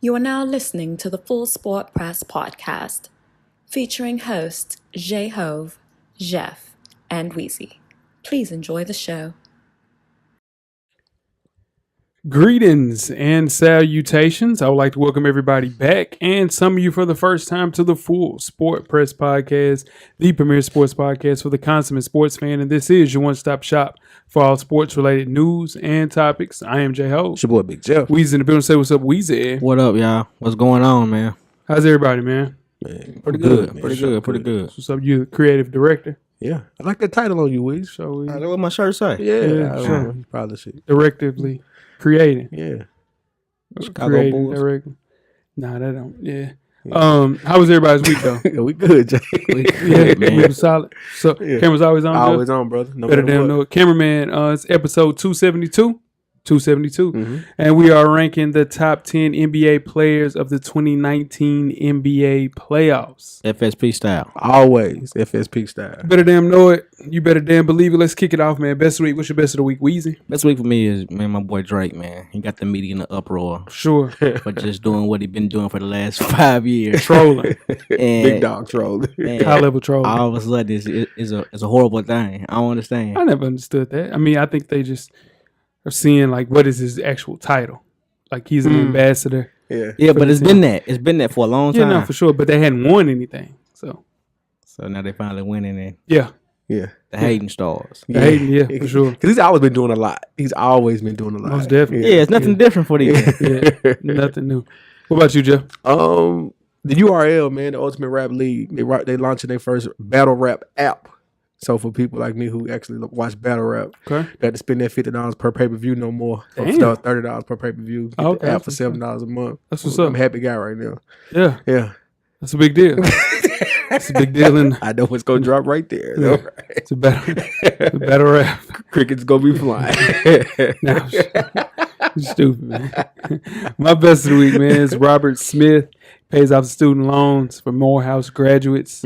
You are now listening to the Full Sport Press podcast, featuring hosts J-Hove, Jeff, and Weezy. Please enjoy the show. Greetings and salutations. I would like to welcome everybody back and some of you for the first time to the Full Sport Press podcast, the premier sports podcast for the consummate sports fan. And this is your one-stop shop for all sports-related news and topics. I am J-Ho. It's your boy Big Jeff. Weezy in the building. Say what's up, Weezy. What up, y'all? What's going on, man? How's everybody, man? Man, Pretty good. man. Pretty good. What's up, you the creative director? Yeah, I like that title on you, Weez. So That's what my shirt say. Yeah, sure. You probably should. Directively creating. Yeah. Chicago Creating, Bulls. directly. Nah, that don't. Yeah. How was everybody's week though? Yeah, we good, Jay. Yeah, man. we was solid. So Yeah. camera's always on. Always Joe? on, brother. No Better matter damn what. know it. Cameraman, it's episode 272. 272. Mhm. And we are ranking the top 10 NBA players of the 2019 NBA playoffs. FSP style. Always FSP style. Better damn know it. You better damn believe it. Let's kick it off, man. Best of the week. What's your best of the week, Weezy? Best week for me is, man, my boy Drake, man. He got the media in the uproar Sure. for just doing what he been doing for the last 5 years. Trolling. And, Big dog troll. and High level trolling. all of a sudden, it's a horrible thing. I don't understand. I never understood that. I mean, I think they just are seeing, like, what is his actual title? Like, he's an ambassador. Yeah. Yeah, for but the it's team. been that. It's been that for a long Yeah, time. no, for sure. But they hadn't won anything. So, So now they finally winning and yeah. Yeah. the hating stars. The hating, yeah, for sure. Because he's always been doing a lot. He's always been doing a lot. Most definitely. Yeah, it's nothing different for these. Yeah, nothing new. What about you, Jeff? The URL, man, the Ultimate Rap League, they launching their first battle rap app. So for people like me who actually watch battle rap, Okay. they have to spend that $50 per pay-per-view no more. Or Damn. $30 per pay-per-view. Get Okay, the app for that's what's $7 a month. That's what's I'm up. a happy guy right now. Yeah, Yeah. that's a big deal. It's a big deal. In I know what's gonna drop right there. Yeah. It's a better rap. Cricket's gonna be flying. No, you're stupid, man. My best of the week, man, is Robert Smith. Pays off student loans for Morehouse graduates.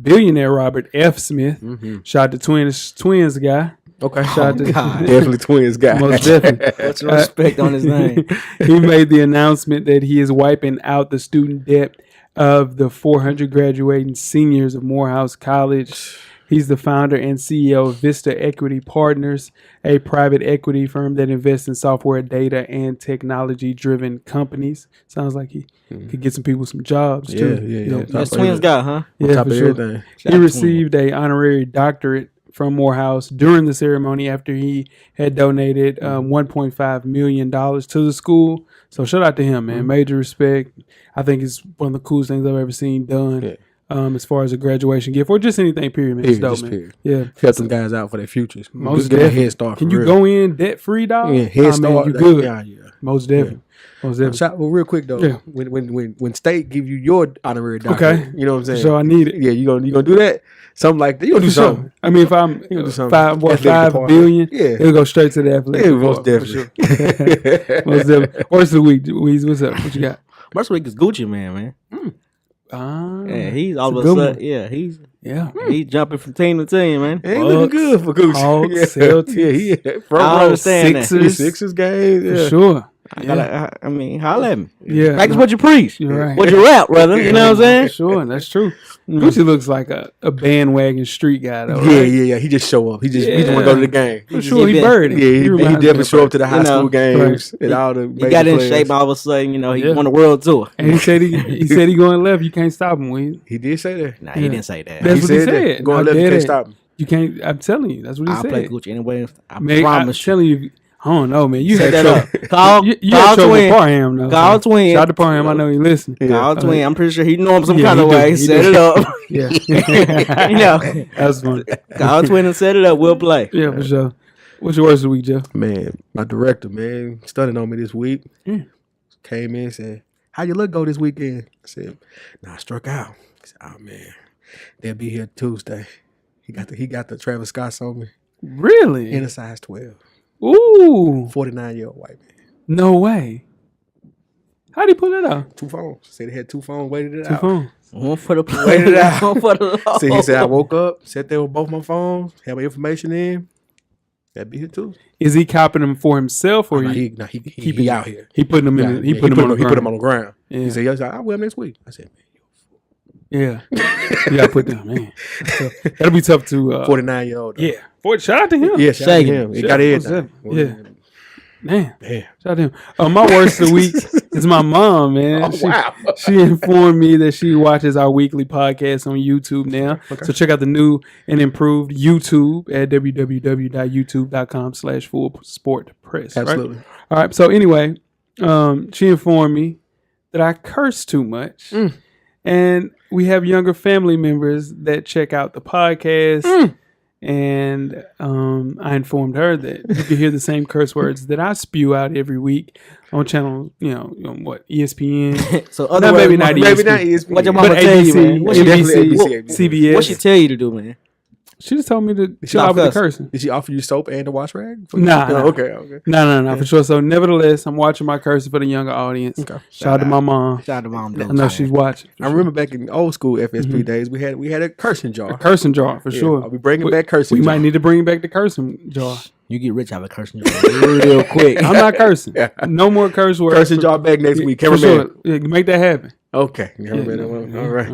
Billionaire Robert F. Smith. Shout out to twins guy. Okay. Shout out to Definitely twins guy. most definitely. What's the respect on his name? He made the announcement that he is wiping out the student debt of the 400 graduating seniors of Morehouse College. He's the founder and CEO of Vista Equity Partners, a private equity firm that invests in software, data, and technology-driven companies. Sounds like he could get some people some jobs, too. Yeah. That's twins guy, huh? Yeah, Top for of sure. everything. He received a honorary doctorate from Morehouse during the ceremony after he had donated $1.5 million to the school. So shout out to him, man. Major respect. I think it's one of the coolest things I've ever seen done. Yeah. As far as a graduation gift or just anything, period, man. It's dope, Just man. period. Yeah. Help some guys out for their futures. Most Just get a definitely. head start. Can for you real. go in debt free, dog? Yeah, head start. You good. Yeah. Most definitely. Most definitely. Well, real quick though, Yeah. when state give you your honorary doctorate, Okay. you know what I'm saying? So I need it. Yeah, you gonna do that? Something like that. You gonna do For sure. something? I mean, if I'm gonna do something. five Athletic department. billion, Yeah. it'll go straight to the athletic. Yeah, most department, for definitely. sure. Most definitely. Worst of the week, Weezy. What's up? What you got? First week is Gucci man. Yeah, he's all it's of a a good sudden. one. Yeah, he's Yeah. jumping from team to team, man. Ain't looking good for Gucci. Hawks, yeah. Celtics. Yeah, he front I row. understand that. Sixers. Sixers game. For Yeah. sure. I mean, holla at me. Yeah. Practice what you preach. You're right. What you rap, brother. You know what I'm For saying? sure. That's true. Gucci looks like a bandwagon street guy, though. Yeah, Right? yeah. He just show up. He just want to go to the game. For sure. He been- birding. Yeah, he reminds me definitely of show up to the Bird. high You know, school games right. and all the He major got in players. shape all of a sudden. You know, he Yeah. won a world tour. And he said he going left. You can't stop him. Weezy. He did say that. Nah, Yeah. he didn't say that. That's what he that. said. Going I left, you did can't it. stop him. You can't. I'm telling you. That's what he I'll said. play Gucci anyway. I Man, promise I'm you. telling you. I don't know, man. You Set had that trouble. up. Call, You call had trouble with twin. Parham, though. Call so. twin. Shout out to Parham. I know he listening. Call twin. I'm pretty sure he know him some Yeah, kind of he do. way. He Set do. it up. Yeah. You know. That's funny. Call twin and set it up. We'll play. Yeah, for sure. What's your worst of the week, Jeff? Man, my director, man, studying on me this week. Mm. Came in and said, "How your look go this weekend?" I said, "Nah, I struck out." He said, "Oh man, they'll be here Tuesday." He got the Travis Scott on me Really? in a size 12. Ooh. 49-year-old white man. No way. How'd he pull that out? 2 phones. Said he had 2 phones, waited it Two out. phones. One for the Wait it out. One for the Lord. So he said, I woke up, sat there with both my phones, had my information in. That'd be here too. Is he copying them for himself or he out here? He putting them in. He put them on the ground. Yeah. He said, "I'll wear them next week." I said, "Man, yeah, I put them, man. So, that'll be tough to 49-year-old. Yeah, shout out to him. Yeah, shout out to him. He got it. Yeah. Man, shout out to him. My worst of the week is my mom, man. She informed me that she watches our weekly podcast on YouTube now. Okay. So check out the new and improved YouTube at www.youtube.com/fullsportpress. Absolutely. Right? All right. So anyway, she informed me that I curse too much. And we have younger family members that check out the podcast. And I informed her that you can hear the same curse words that I spew out every week on channel, ESPN. So maybe not ESPN. What your mama tell you, man? ABC, CBS. What she tell you to do, man? She just told me to stop with the cursing. Did she offer you soap and a wash rag? Nah. Okay. No, for sure. So nevertheless, I'm watching my cursing for the younger audience. Okay. Shout out to my mom. Shout out to mom. I know she's watching. I remember back in old school FSP days, we had a cursing jar. A cursing jar, for sure. I'll be bringing back cursing jar. We might need to bring back the cursing jar. You get rich out of a cursing jar real quick. I'm not cursing. No more curse words. Cursing jar back next week. For sure. Yeah, make that happen. Okay. All right.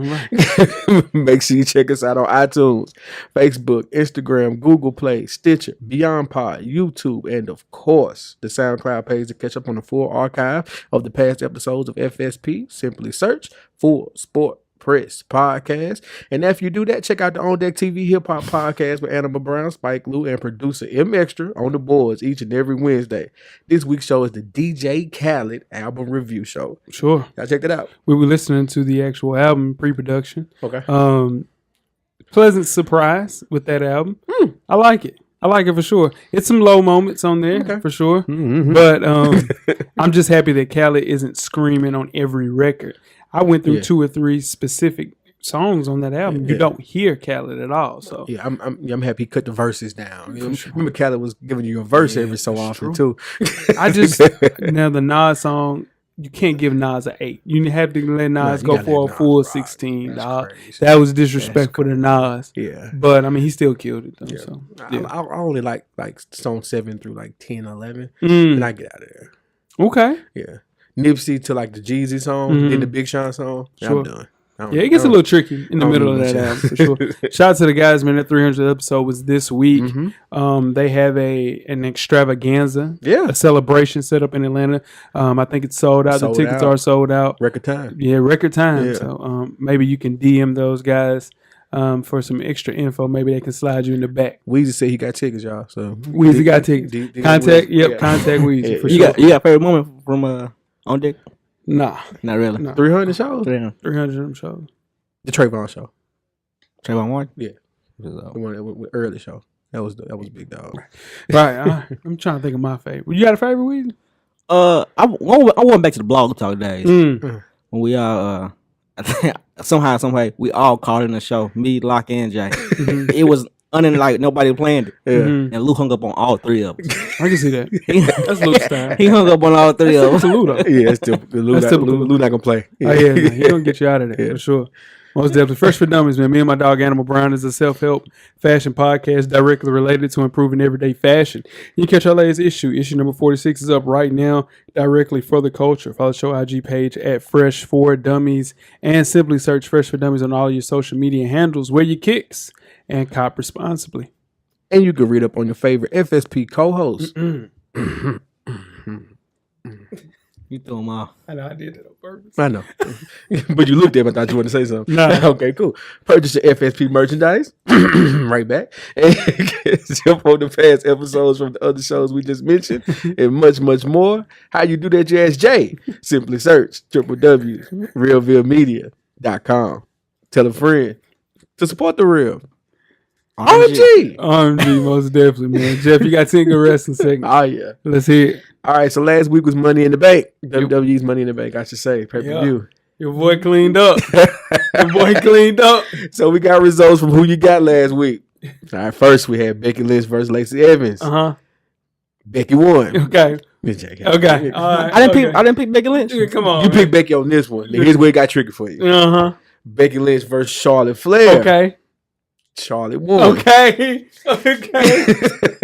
Make sure you check us out on iTunes, Facebook, Instagram, Google Play, Stitcher, Beyond Pod, YouTube, and of course, the SoundCloud page to catch up on the full archive of the past episodes of FSP. Simply search Full Sport Press Podcast. And after you do that, check out the On Deck TV Hip Hop Podcast with Annabelle Brown, Spike Lou, and producer M Extra on the boards each and every Wednesday. This week's show is the DJ Khaled album review show. Sure. Y'all check that out. We were listening to the actual album pre-production. Okay. Pleasant surprise with that album. I like it. For sure. It's some low moments on there, for sure. Mm-hmm. But I'm just happy that Khaled isn't screaming on every record. I went through 2 or 3 specific songs on that album. You don't hear Khaled at all. So I'm happy he cut the verses down. Remember Khaled was giving you a verse every so often too. Now the Nas song, you can't give Nas an 8. You have to let Nas go for a full 16. That was disrespectful to Nas. Yeah, but I mean he still killed it though. Yeah. So I only like song 7 through like 10, 11, and I get out of there. Okay. Yeah. Nipsey to like the Jeezy song, then the Big Sean song. Sure. I'm done. It gets a little tricky in the middle of that album for sure. Shout out to the guys, man. That 300th episode was this week. They have an extravaganza, a celebration set up in Atlanta. I think it's sold out. The tickets are sold out. Record time. Yeah, record time. Yeah. So maybe you can DM those guys for some extra info. Maybe they can slide you in the back. Weezy said he got tickets, y'all. So Weezy got tickets. Contact Weezy for sure. You got a favorite moment from On Deck? Nah, not really. No. 300 shows. 300 of them shows. The Trayvon show. Trayvon one. Yeah, the one early show. That was big dog. Right. I'm trying to think of my favorite. You got a favorite, Weezy? I went back to the blog talk days when we all somehow, some way, we all called in the show. Me, Locke, and Jay. It was like nobody planned it. Yeah. And Lou hung up on all 3 of us. I can see that. That's Lou's style. He hung up on all 3 of us. That's Lou though. Yeah, it's typical. Lou not gonna play. Yeah. Oh yeah, he gonna get you out of there for sure. Most definitely. Fresh for Dummies, man. Me and my dog Animal Brown is a self-help fashion podcast directly related to improving everyday fashion. You can catch our latest issue. Issue number 46 is up right now, directly for the culture. Follow the show IG page at Fresh for Dummies and simply search Fresh for Dummies on all your social media handles. Wear your kicks and cop responsibly. And you can read up on your favorite FSP co-hosts. You threw him off. I know I did that on purpose. I know. But you looked at me. I thought you wanted to say something. No. Okay, cool. Purchase your FSP merchandise. Right back. And jump on the past episodes from the other shows we just mentioned and much, much more. How you do that, you ask Jay. Simply search www.realvillemedia.com. Tell a friend to support the real. RMG, most definitely, man. Jeff, you got 10 good wrestling segments. Oh, yeah. Let's hear it. All right, so last week was Money in the Bank. WWE's Money in the Bank, I should say. Pay-per-view. Your boy cleaned up. So we got results from who you got last week. All right, first we had Becky Lynch versus Lacey Evans. Becky won. Okay. Okay. All right. I didn't pick Becky Lynch. Come on. You picked Becky on this one. Here's where it got tricky for you. Becky Lynch versus Charlotte Flair. Okay. Charlotte won. Okay.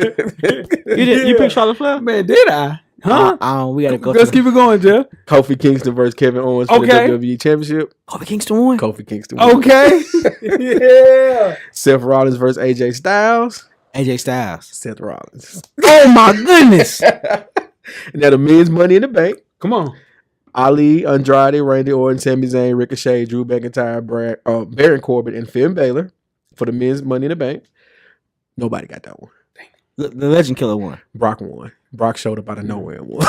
You picked Charlotte Flair? Man, did I? Huh? We gotta go. Let's keep it going, Jeff. Kofi Kingston versus Kevin Owens for the WWE Championship. Kofi Kingston won. Kofi Kingston won. Okay. Yeah. Seth Rollins versus AJ Styles. AJ Styles. Seth Rollins. Oh my goodness. Now the men's Money in the Bank. Come on. Ali, Andrade, Randy Orton, Sami Zayn, Ricochet, Drew McIntyre, Baron Corbin, and Finn Balor for the men's Money in the Bank. Nobody got that one. The Legend Killer won. Brock won. Brock showed up out of nowhere and won.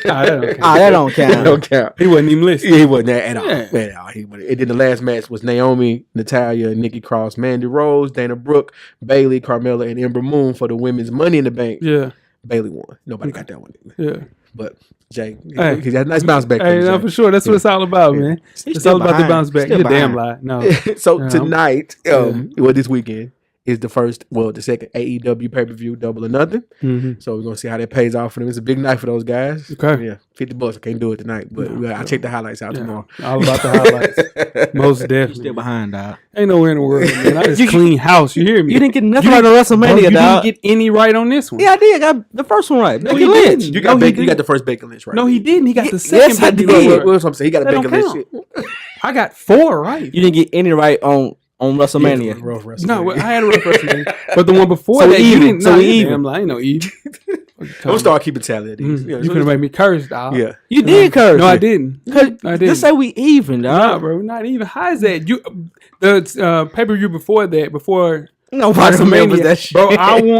That don't count. That don't count. He wasn't even listening. Yeah, he wasn't there at all. Yeah. At all. And then the last match was Naomi, Natalya, Nikki Cross, Mandy Rose, Dana Brooke, Bayley, Carmella, and Ember Moon for the women's Money in the Bank. Yeah. Bayley won. Nobody got that one. Yeah. But Jay, Hey. he got a nice bounce back. Hey, no, for sure. That's what it's all about, man. He's It's still all about the behind. bounce back. Still You're a damn behind. lie. No. So Yeah. tonight, this weekend is the second AEW pay-per-view, Double or Nothing. Mm-hmm. So we're gonna see how that pays off for them. It's a big night for those guys. Okay. Yeah, $50. I can't do it tonight, but I'll check the highlights out tomorrow. All about the highlights. Most You definitely. still behind, dog. Ain't nowhere in the world, man. I just clean house. You hear me? You didn't get nothing You right on Bro, WrestleMania, you dog. didn't get any right on this one. Yeah, I did. I got the first one right. Becky he Lynch. didn't. You got No, he you got the first Bacon Lynch right. No, he didn't. He got the Yes, second. I Bacon did. Lynch What, right. what's what I'm saying? He got a That Bacon don't Lynch count. shit. I got 4 right. You didn't get any right on WrestleMania. Rough wrestling. No, I had a rough WrestleMania. But the one before So that, we you even. didn't. So No, we you even. damn lie. Ain't no even. Don't start keeping tally of these. You could have made me curse, dog. Yeah. You did curse. No, I me. didn't. Cause I didn't. Let's say we even, Nah, dog. bro, not even. How is that? The pay-per-view before that, before Nobody remembers that shit. bro.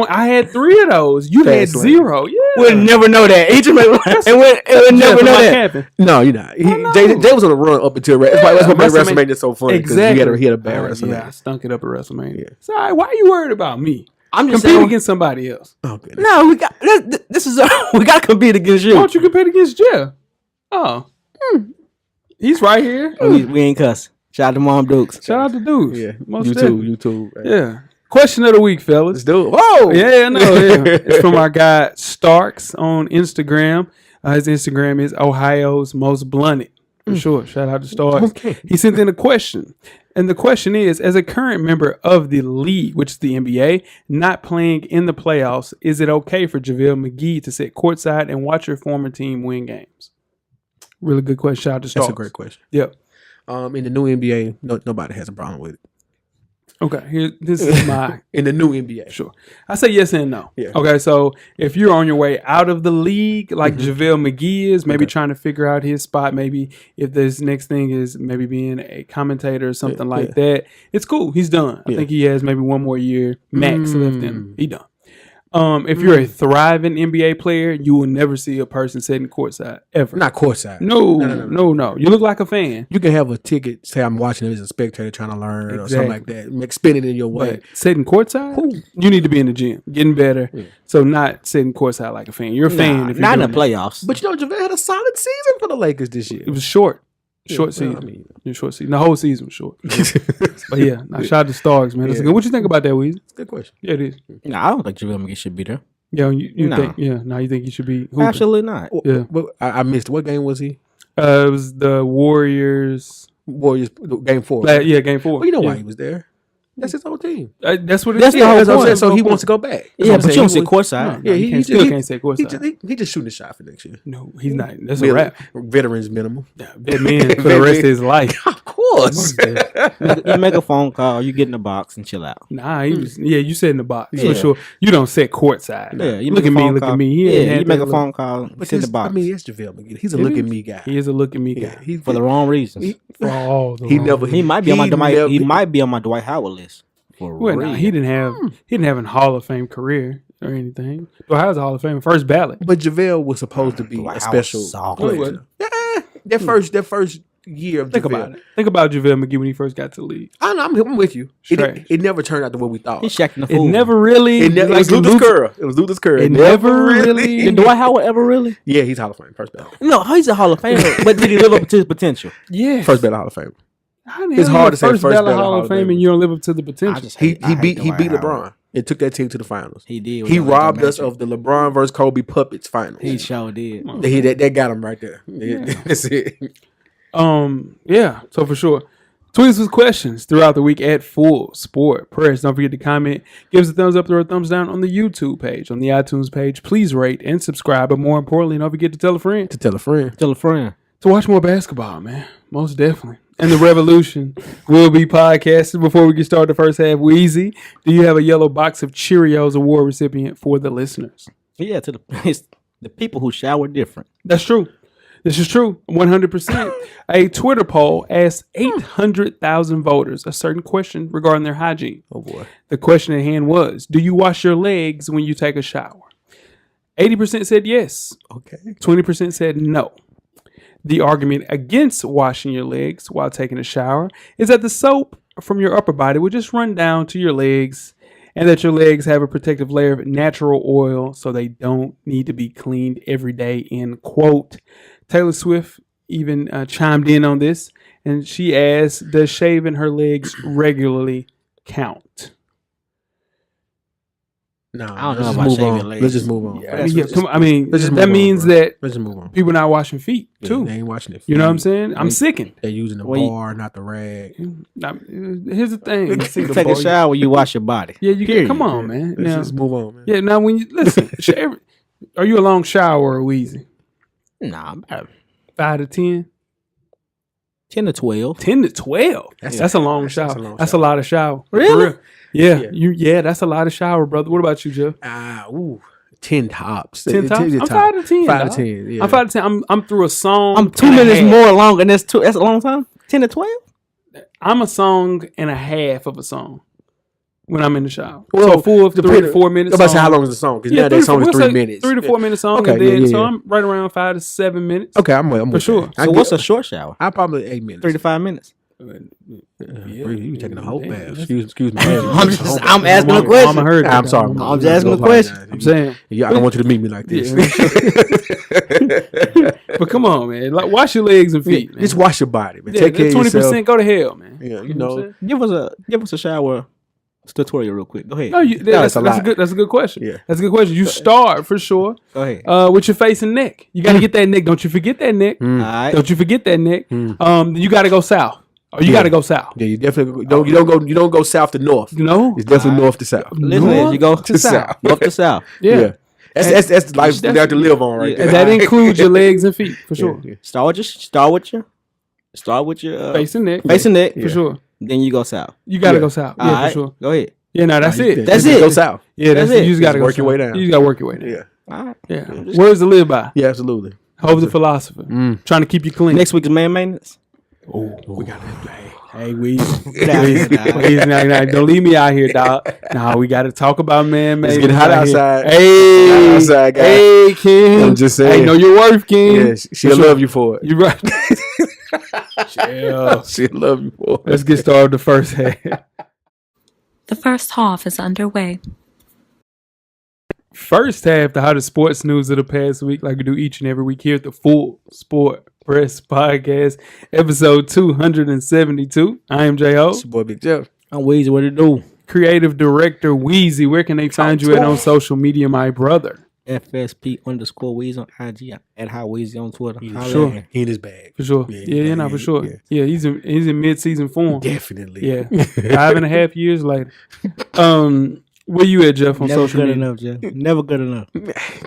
I had 3 of those. You had Fastlane. 0. Yeah. We'll never know that. Each of them, and we'll never know that. No, you're not. know. Jay was on a run up until that's what made WrestleMania WrestleMania so funny. Exactly. He had a bad Yeah, WrestleMania. I stunk it up at WrestleMania. Yeah. So, why are you worried about me? I'm just Compete saying. against somebody else. Oh, goodness. No, we got this is we got to compete against Why you. don't you compete against Jeff? Oh, he's right here. We ain't cuss. Shout out to Mom Dukes. Shout out to dudes. Yeah, Most YouTube, definitely. YouTube. Right. Yeah. Question of the week, fellas. Let's do it. Whoa! Yeah, no, yeah. It's from our guy Starks on Instagram. His Instagram is Ohio's Most Blunted. For sure. Shout out to Starks. Okay. He sent in a question. And the question is, as a current member of the league, which is the NBA, not playing in the playoffs, is it okay for JaVale McGee to sit courtside and watch your former team win games? Really good question. Shout out to Starks. That's a great question. Yep. In the new NBA, nobody has a problem with it. Okay. This is my In the new NBA, Sure. I say yes and no. Yeah. Okay, so if you're on your way out of the league, like JaVale McGee is, maybe trying to figure out his spot, maybe if this next thing is maybe being a commentator or something like that, it's cool. He's done. I think he has maybe one more year max left in him. He done. If you're a thriving NBA player, you will never see a person sitting courtside ever. not courtside. No. You look like a fan. You can have a ticket. Say I'm watching it as a spectator trying to learn or something like Exactly. that. Spin it in your way. But sitting courtside, you need to be in the gym, getting better. So not sitting courtside like a fan. You're a fan if you're Not in the doing it. playoffs. But JaVale had a solid season for the Lakers this year. It was short. Well, Season. I mean, Short season. The whole season was short. But yeah, shout out to Starks, man. That's good. What you think about that, Weezy? good question. Yeah, it is. No, I don't think JaVale McGee should be there. Yeah, you No. think? Yeah, now you think you should be hooping. Absolutely not. Yeah. I missed. What game was he? It was the Warriors. Warriors game 4. Yeah, game 4. Well, you know yeah. why he was there. That's his whole team. That's what it That's is. the whole That's what I'm point. saying. So he wants to go back. That's Yeah, what I'm but you saying. don't sit He courtside. No, he can't, still can't say courtside. He just shooting a shot for next year. No, he's not. That's a wrap. Veterans minimum. That man for the rest of his life. Of course. You make a phone call, you get in the box and chill out. Nah, he was. Yeah, you sit in the box Yeah. for sure. You don't sit courtside. Yeah, you look make at a me. phone Look call. at me. He Yeah, ain't had you make that a look. phone call, But sit in the I box mean, it's JaVale McGee. He's a It look at is. me guy. He is a look at me Yeah, guy. he, for the wrong reasons. For all the he wrong never. reasons. He might be on my never- he might be on my Dwight Howard list. For Well, real. nah, he didn't have a Hall of Fame career or anything. Well, Howard's a Hall of Fame first ballot. But JaVale was supposed to be Dwight a Howard special soft. player. No, he Yeah, that first year of Think JaVale. about it. Think about JaVale McGee when he first got to the league. I'm with you. Trash. It never turned out the way we thought. He's shacking the It fool. never really. It was Luther's Curl. It was Luther's Curl. It never really- Did Dwight Howard ever really? Yeah, he's Hall of Fame. First ballot. No, he's a Hall of Famer, but did he live up to his potential? Yeah. First ballot Hall of Fame. It's hard to say first ballot ballot Hall of Fame and you don't live up to the potential. I just He hate, I hate beat Dwight LeBron. Howard. It took that team to the finals. He did. He with robbed that us magic. of the LeBron versus Kobe puppets finals. He sure did. That got him right there. Yeah. That's it. Yeah. So for sure. Tweet us with questions throughout the week at Full Sport Press. Don't forget to comment, give us a thumbs up or a thumbs down on the YouTube page, on the iTunes page. Please rate and subscribe, but more importantly, don't forget to tell a friend. Tell a friend. Tell a friend. To watch more basketball, man. Most definitely. And the revolution will be podcasted. Before we get started the first half, Weezy, do you have a yellow box of Cheerios award recipient for the listeners? Yeah, to the people who shower different. That's true. This is true, 100%. A Twitter poll asked 800,000 voters a certain question regarding their hygiene. Oh, boy. The question at hand was, do you wash your legs when you take a shower? 80% said yes. Okay. 20% said no. The argument against washing your legs while taking a shower is that the soap from your upper body will just run down to your legs and that your legs have a protective layer of natural oil so they don't need to be cleaned every day, end quote. Taylor Swift even chimed in on this, and she asked, does shaving her legs regularly count? No, I don't know let's about move shaving on. legs. Let's just move on. Let's just that move means on, bro. that Let's just move on. people not washing feet, Yeah, too. they ain't watching it. You know what I'm saying? I'm sickened. They're using the Well, bar, not the rag. Here's the thing. Take a shower, you wash your body. Yeah, you get. Come on, man. Let's Now, just move on, man. yeah, now when you listen, are you a long shower or Weezy? Nah, about 5 to 10, 10 to 12. 10 to 12. That's a long shower. That's a long That's a shower. lot of shower. Really? For real. Yeah, Yeah. yeah, that's a lot of shower, brother. What about you, Jeff? 10 tops. 10 tops. I'm 5 to 10. 5 dog. to 10. Yeah. I'm 5 to 10. I'm through a song. I'm 2 and a minutes half. more long, and that's a long time? 10 to 12? I'm a song and a half of a song when I'm in the shower. Well, so full of 3 to 4 minutes. I'm about to say song. how long is the song? Because Yeah, now that song is 3 minutes. 3 to 4 minutes song. Okay, and then, yeah. So I'm right around 5 to 7 minutes. Okay, I'm with sure. that. So what's a short shower? I probably 8 minutes. 3 to 5 minutes. You taking a whole Damn, bath. that's- Excuse me. I'm asking a question. Mama heard that. I'm sorry. I'm just asking a question. I'm saying. Yeah, I don't want you to meet me like this. But come on, man. Like, wash your legs and feet, man. Just wash your body, man. Yeah, Take care of 20% yourself. go to hell, man. Yeah, you what I'm know. saying? Give us a shower tutorial real quick. Go ahead. No, that's a a lot. good. That's a good question. Yeah. That's a good question. You start for sure Go ahead. with your face and neck. You got to get that neck. Don't you forget that neck. All right. Don't you forget that neck. You got to go south. Or you Yeah. got to go south. Yeah, you definitely don't. You don't go south to north. You know. It's definitely north to south. Listen, North you go to south. north to south. Yeah. That's the life they have to live on right Yeah. there. And that includes your legs and feet for sure. Yeah. Start with your Face and neck. face and neck. for sure. Then you go south. You got to Yeah. go south. All Yeah, right. for sure. Go ahead. Yeah, no, that's it. That's Just it. Go south. Yeah, That's that's it. it. You just got to Just work your way down. You just got to work your way down. Yeah. All right. Yeah. Words to live by. Yeah, absolutely. Hove the philosopher. Trying to keep you clean. Next week is man maintenance. We got to Hey, we Get out of here, dog. don't leave me out here, dog. Nah, we got to talk about man. It's man, getting hot out here. outside. Hey, Hot outside, guys. hey, King. I'm just saying. Hey, know your worth, King. Yeah, she'll love you for it. You right. Chill. She'll love you for it. Let's get started the first half. The first half is underway. First half, the hottest sports news of the past week, like we do each and every week here at the Full Sport Press Podcast, episode 272. I am J.O. It's your boy Big Jeff. I'm Weezy. What it do? Creative Director Weezy. Where can they find you at on social media, my brother? FSP_Weezy on IG at How Weezy on Twitter. Holla Sure. at me. He in his bag. For sure. Yeah, For sure. yeah. Yeah, he's in mid-season form. Definitely. Yeah. 5.5 years later. Where you at, Jeff, on Never social good media? enough, Jeff. Never good enough.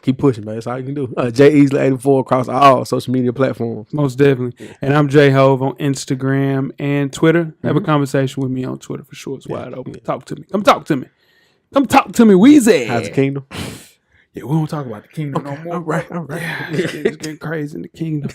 Keep pushing, man. That's all you can do. J Easley 84 across all social media platforms. Most definitely. And I'm J Hove on Instagram and Twitter. Have a conversation with me on Twitter for sure. It's wide open. Talk to me. Come talk to me. Come talk to me, Weezy. How's the kingdom? Yeah, we don't talk about the kingdom no more. All right. Yeah, it's getting crazy in the kingdom.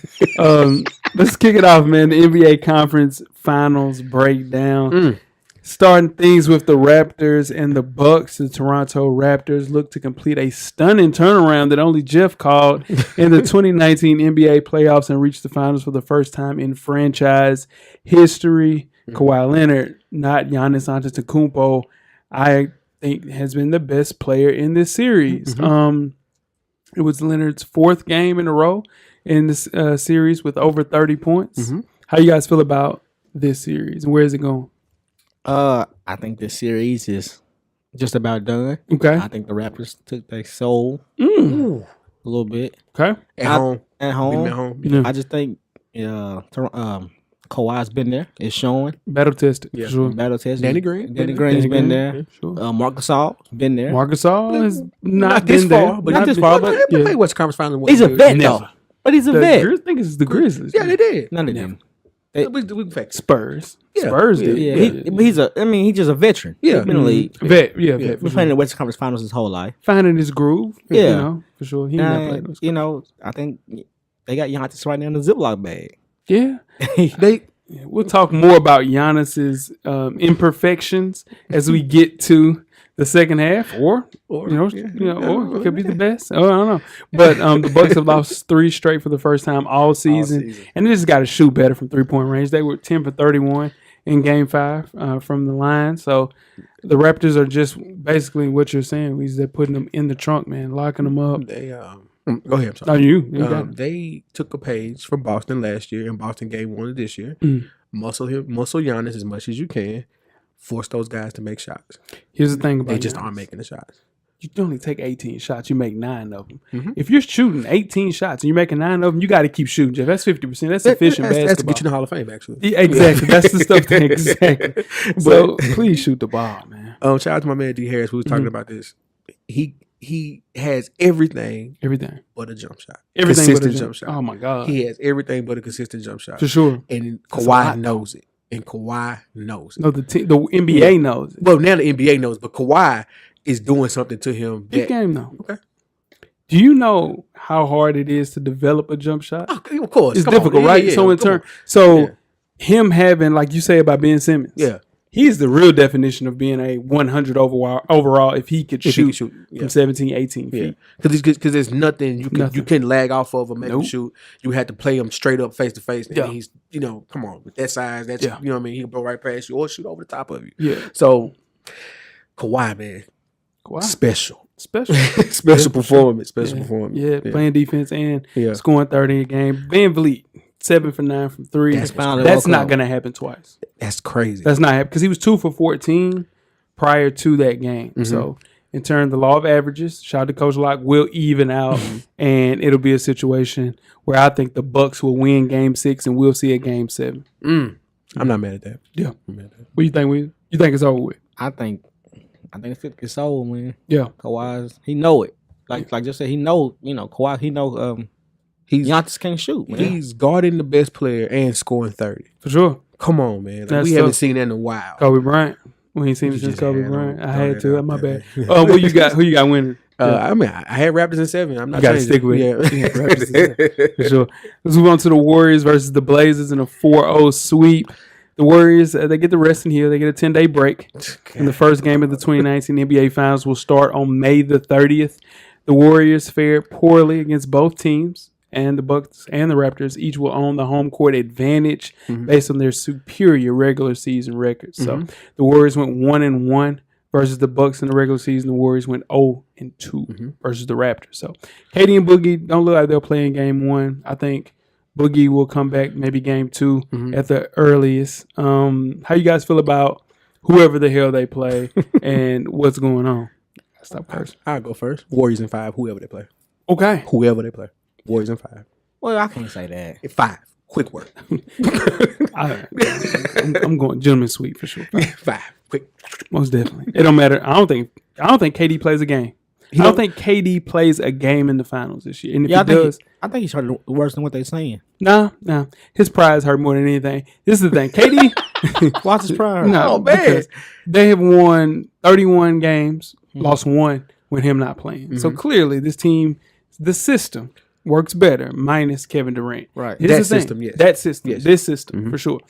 Let's kick it off, man. The NBA Conference Finals breakdown. Starting things with the Raptors and the Bucks. The Toronto Raptors look to complete a stunning turnaround that only Jeff called in the 2019 NBA playoffs and reach the finals for the first time in franchise history. Kawhi Leonard, not Giannis Antetokounmpo, I think has been the best player in this series. It was Leonard's fourth game in a row in this series with over 30 points. How you guys feel about this series and where is it going? I think this series is just about done. Okay. I think the Raptors took their soul a little bit Okay. At home. at Beat home. them at home. Yeah. I just think Kawhi's been there. It's showing. Battle tested. Yeah. For sure. Battle test. Danny Green. Danny Green's been there. Yeah, sure. Marcus Gasol been there. Marcus Gasol has not this been there. far, but Not this far, but they played Western Conference Finals. He's a vet Never. though. But he's a The vet. I think it's the Grizzlies. Yeah, they did. None of them. We can fact. Spurs. Yeah. Spurs did. Yeah, but he's just a veteran. Yeah. He's been in the league. Vet. Yeah, vet. Been playing in the Western Conference Finals his whole life. Finding his groove. Yeah. You know, for sure. He not playing those. You know, I think they got Giannis right now in the Ziploc bag. Yeah. We'll talk more about Giannis's imperfections as we get to the second half, or or it could be the best. Oh, I don't know. But the Bucks have lost 3 straight for the first time all season. And they just got to shoot better from 3-point range. They were 10 for 31 in Game 5 from the line. So the Raptors are just basically what you're saying. They're putting them in the trunk, man, locking them up. They go ahead. I'm Oh, sorry. you got it. They took a page from Boston last year, and Boston gave one of this year. Muscle Giannis as much as you can. Force those guys to make shots. Here's the thing about They just Giannis. aren't making the shots. You only take 18 shots, you make 9 of them. If you're shooting 18 shots and you're making 9 of them, you got to keep shooting, Jeff. That's 50%. That's efficient basketball. That's to get you in the Hall of Fame, actually. Yeah, exactly. That's the stuff. Exactly. So please shoot the ball, man. Shout out to my man D Harris, who was talking about this. He has everything but a jump shot. Everything but a consistent jump shot. Oh my God. He has everything but a consistent jump shot. For sure. And That's a Kawhi lot, knows it. And Kawhi knows it. No, the NBA knows it. Well, now the NBA knows, but Kawhi is doing something to him. Big game though. Okay. Do you know how hard it is to develop a jump shot? Oh, of course. It's Come difficult, on. right? Yeah, So in turn, him having, like you say about Ben Simmons, he's the real definition of being a 100 overall if he could shoot from 17, 18 feet. Because there's nothing you couldn't lag off of or make him shoot. You had to play him straight up face to face. And he's, come on, with that size, that's, you know what I mean? He can blow right past you or shoot over the top of you. Yeah. So, Kawhi, man. Special performance. Performance. Yeah, playing defense and scoring 30 a game. Van Vliet, 7 for 9 from 3. That's not going to happen twice. That's crazy. That's not happening because he was 2 for 14 prior to that game. So, in turn, the law of averages, shout out to Coach Locke, will even out, and it'll be a situation where I think the Bucks will win Game 6 and we'll see a Game 7. I'm not mad at that. Yeah. What do you think, Weezy? You think it's over with? I think it's over, man. Yeah. Kawhi's, he know it. Like just said, he know, Kawhi, he know Giannis can't shoot, man. He's guarding the best player and scoring 30. For sure. Come on, man. We haven't seen that in a while. Kobe Bryant. We ain't seen it since Kobe Bryant. I had to. My bad. Who you got winning? I had Raptors in 7. I'm not got to stick with it. Raptors in 7. For sure. Let's move on to the Warriors versus the Blazers in a 4-0 sweep. The Warriors, they get the rest in here. They get a 10-day break. And the first game of the 2019 NBA Finals will start on May the 30th. The Warriors fared poorly against both teams, and the Bucks and the Raptors each will own the home court advantage based on their superior regular season records. So the Warriors went 1-1 versus the Bucks in the regular season. The Warriors went 0-2 versus the Raptors. So KD and Boogie don't look like they'll play in Game 1. I think Boogie will come back maybe Game 2 at the earliest. How you guys feel about whoever the hell they play and what's going on? Stop cursing. I'll go first. Warriors in 5, whoever they play. Okay. Whoever they play. Warriors in 5. Well, I can't say that. 5. Quick work. I'm going gentleman sweep for sure. 5. Quick. Most definitely. It don't matter. I don't think KD plays a game. I don't think KD plays a game in the finals this year. And if he does, I think he's hurt worse than what they're saying. Nah. His pride's hurt more than anything. This is the thing. KD, What's his pride? no, because they have won 31 games, lost 1 with him not playing. So clearly, this team, the system works better minus Kevin Durant. Right. Here's That the system, thing. yes. That system, Yes. this system for sure.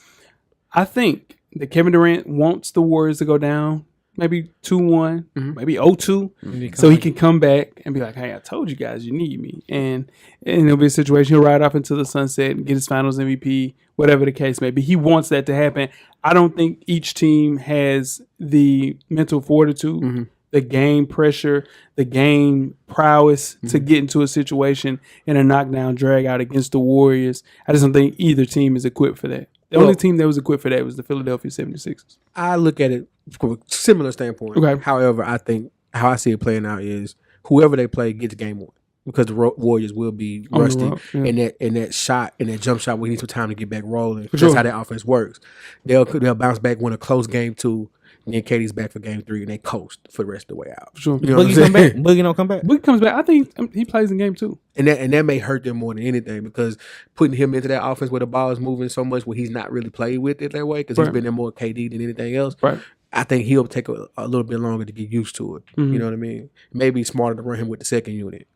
I think that Kevin Durant wants the Warriors to go down. Maybe 2-1, maybe 0-2, so he can come back and be like, hey, I told you guys you need me. And it'll be a situation he'll ride off into the sunset and get his finals MVP, whatever the case may be. He wants that to happen. I don't think each team has the mental fortitude, the game pressure, the game prowess to get into a situation in a knockdown drag out against the Warriors. I just don't think either team is equipped for that. The only team that was equipped for that was the Philadelphia 76ers. I look at it from a similar standpoint. Okay. However, I think how I see it playing out is whoever they play gets Game 1. because the Warriors will be On the rusty, road, yeah. and that jump shot, we need some time to get back rolling. For That's sure. how that offense works. They'll bounce back, win a close game 2, and then KD's back for game 3, and they coast for the rest of the way out. For sure. You know what I'm Boogie saying? come back. Boogie don't come back. Boogie comes back. I think he plays in game 2. And that may hurt them more than anything, because putting him into that offense where the ball is moving so much, where he's not really played with it that way, because he's been there more KD than anything else. Right. I think he'll take a little bit longer to get used to it. Mm-hmm. You know what I mean? Maybe it's smarter to run him with the second unit.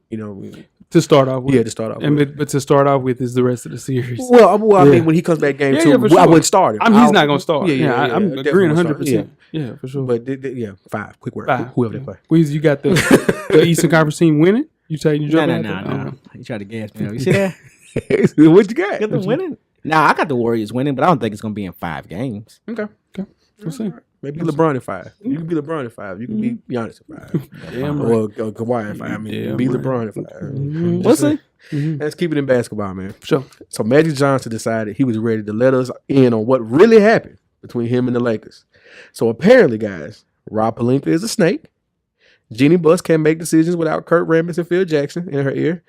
You know what I mean? To start off with. Yeah, to start off with. But to start off with is the rest of the series. Well, I mean, when he comes back game 2, for sure. I wouldn't start him. He's not going to start. Yeah, I'm definitely agreeing won't start. 100%. Yeah, for sure. But, 5. Quick word. 5. Whoever they play. Weezy, you got the Eastern Conference team winning? You taking your job? No. You tried to gas me. You see that? What you got? Got them winning. Nah, I got the Warriors winning, but I don't think it's gonna be in 5 games. Okay. We'll see. Maybe LeBron in 5. You can be LeBron in 5. You can be Giannis in 5. Damn right. Or Kawhi in 5. I mean, Damn be right. LeBron in 5. We'll see. Let's keep it in basketball, man. For sure. So Magic Johnson decided he was ready to let us in on what really happened between him and the Lakers. So apparently, guys, Rob Pelinka is a snake. Jeannie Buss can't make decisions without Kurt Rambis and Phil Jackson in her ear.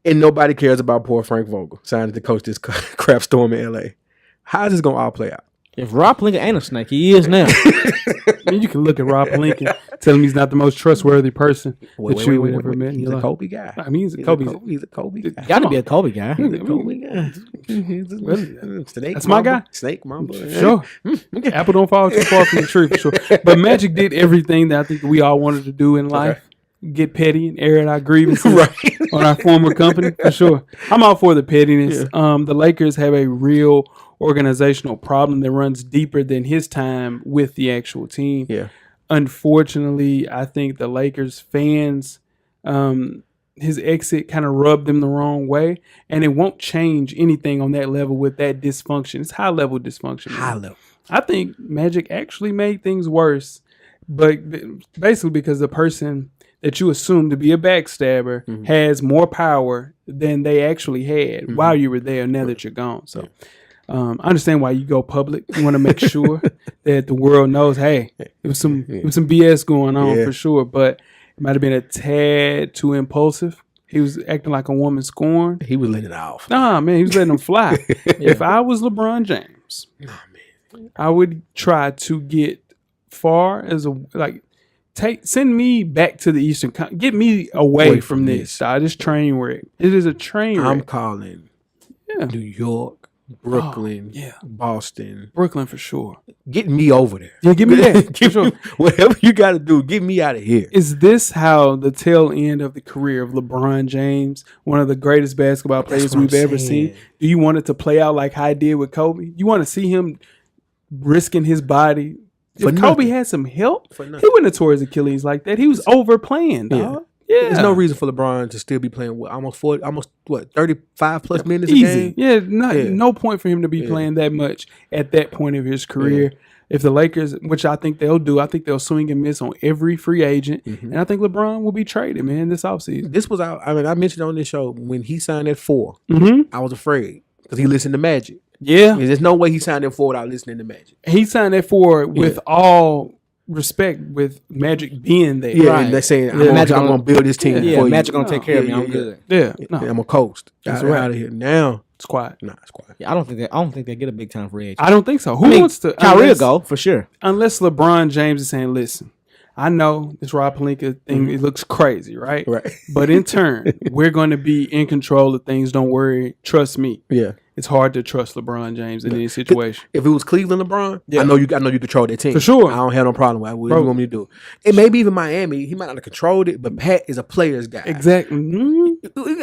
And nobody cares about poor Frank Vogel signing to coach this crap storm in L.A. How is this going to all play out? If Rob Pelinka ain't a snake, he is now. I mean, you can look at Rob Pelinka, tell him he's not the most trustworthy person that you would ever met in He's your a life. Kobe guy. I mean, he's a Kobe. He's a Kobe guy. Got to be a Kobe guy. He's a Kobe guy. Snake That's my guy. Snake Mamba. Sure. Apple don't fall too far from the tree, for sure. But Magic did everything that I think we all wanted to do in life. Get petty and air out our grievances on our former company, for sure. I'm all for the pettiness. Yeah. The Lakers have a real organizational problem that runs deeper than his time with the actual team. Yeah. Unfortunately, I think the Lakers fans, his exit kind of rubbed them the wrong way, and it won't change anything on that level with that dysfunction. It's high level dysfunction. High level. I think Magic actually made things worse, but basically because the person that you assume to be a backstabber has more power than they actually had while you were there, now that you're gone. So I understand why you go public. You want to make sure that the world knows, hey, it was some BS going on for sure, but it might have been a tad too impulsive. He was acting like a woman scorned. He was letting it off. Nah, man, he was letting them fly. If I was LeBron James, I would try to get far as send me back to the Eastern get me away from this. This train wreck. It is a train wreck. I'm calling New York, Brooklyn, Boston. Brooklyn for sure. Get me over there. Yeah, give me that. Give me whatever you got to do. Get me out of here. Is this how the tail end of the career of LeBron James, one of the greatest basketball players we've ever seen? Do you want it to play out like I did with Kobe? You want to see him risking his body? If Kobe had some help, he wouldn't have tore his Achilles like that. He was overplaying, dog. Yeah. There's no reason for LeBron to still be playing almost 35 plus minutes a game. Yeah, no point for him to be playing that much at that point of his career. If the Lakers, which I think they'll do, I think they'll swing and miss on every free agent. And I think LeBron will be traded, man, this offseason. This was out. I mean, I mentioned on this show when he signed at 4, I was afraid because he listened to Magic. Yeah. There's no way he signed at 4 without listening to Magic. He signed at 4 with all respect, with Magic being there. Yeah, and they're saying, I'm going to build this team. Yeah, Magic going to take care of me. I'm good. Yeah. I'm going to coast. That's out of here. Now, it's quiet. Nah, it's quiet. Yeah, I don't think they get a big time free agent. I don't think so. Who wants to? Kyrie will go for sure. Unless LeBron James is saying, listen, I know this Rob Pelinka thing, it looks crazy, right? Right. But in turn, we're going to be in control of things. Don't worry. Trust me. Yeah. It's hard to trust LeBron James in any situation. If it was Cleveland LeBron, I know you control that team. For sure. I don't have no problem with what you want me to do. And maybe even Miami, he might not have controlled it, but Pat is a player's guy. Exactly.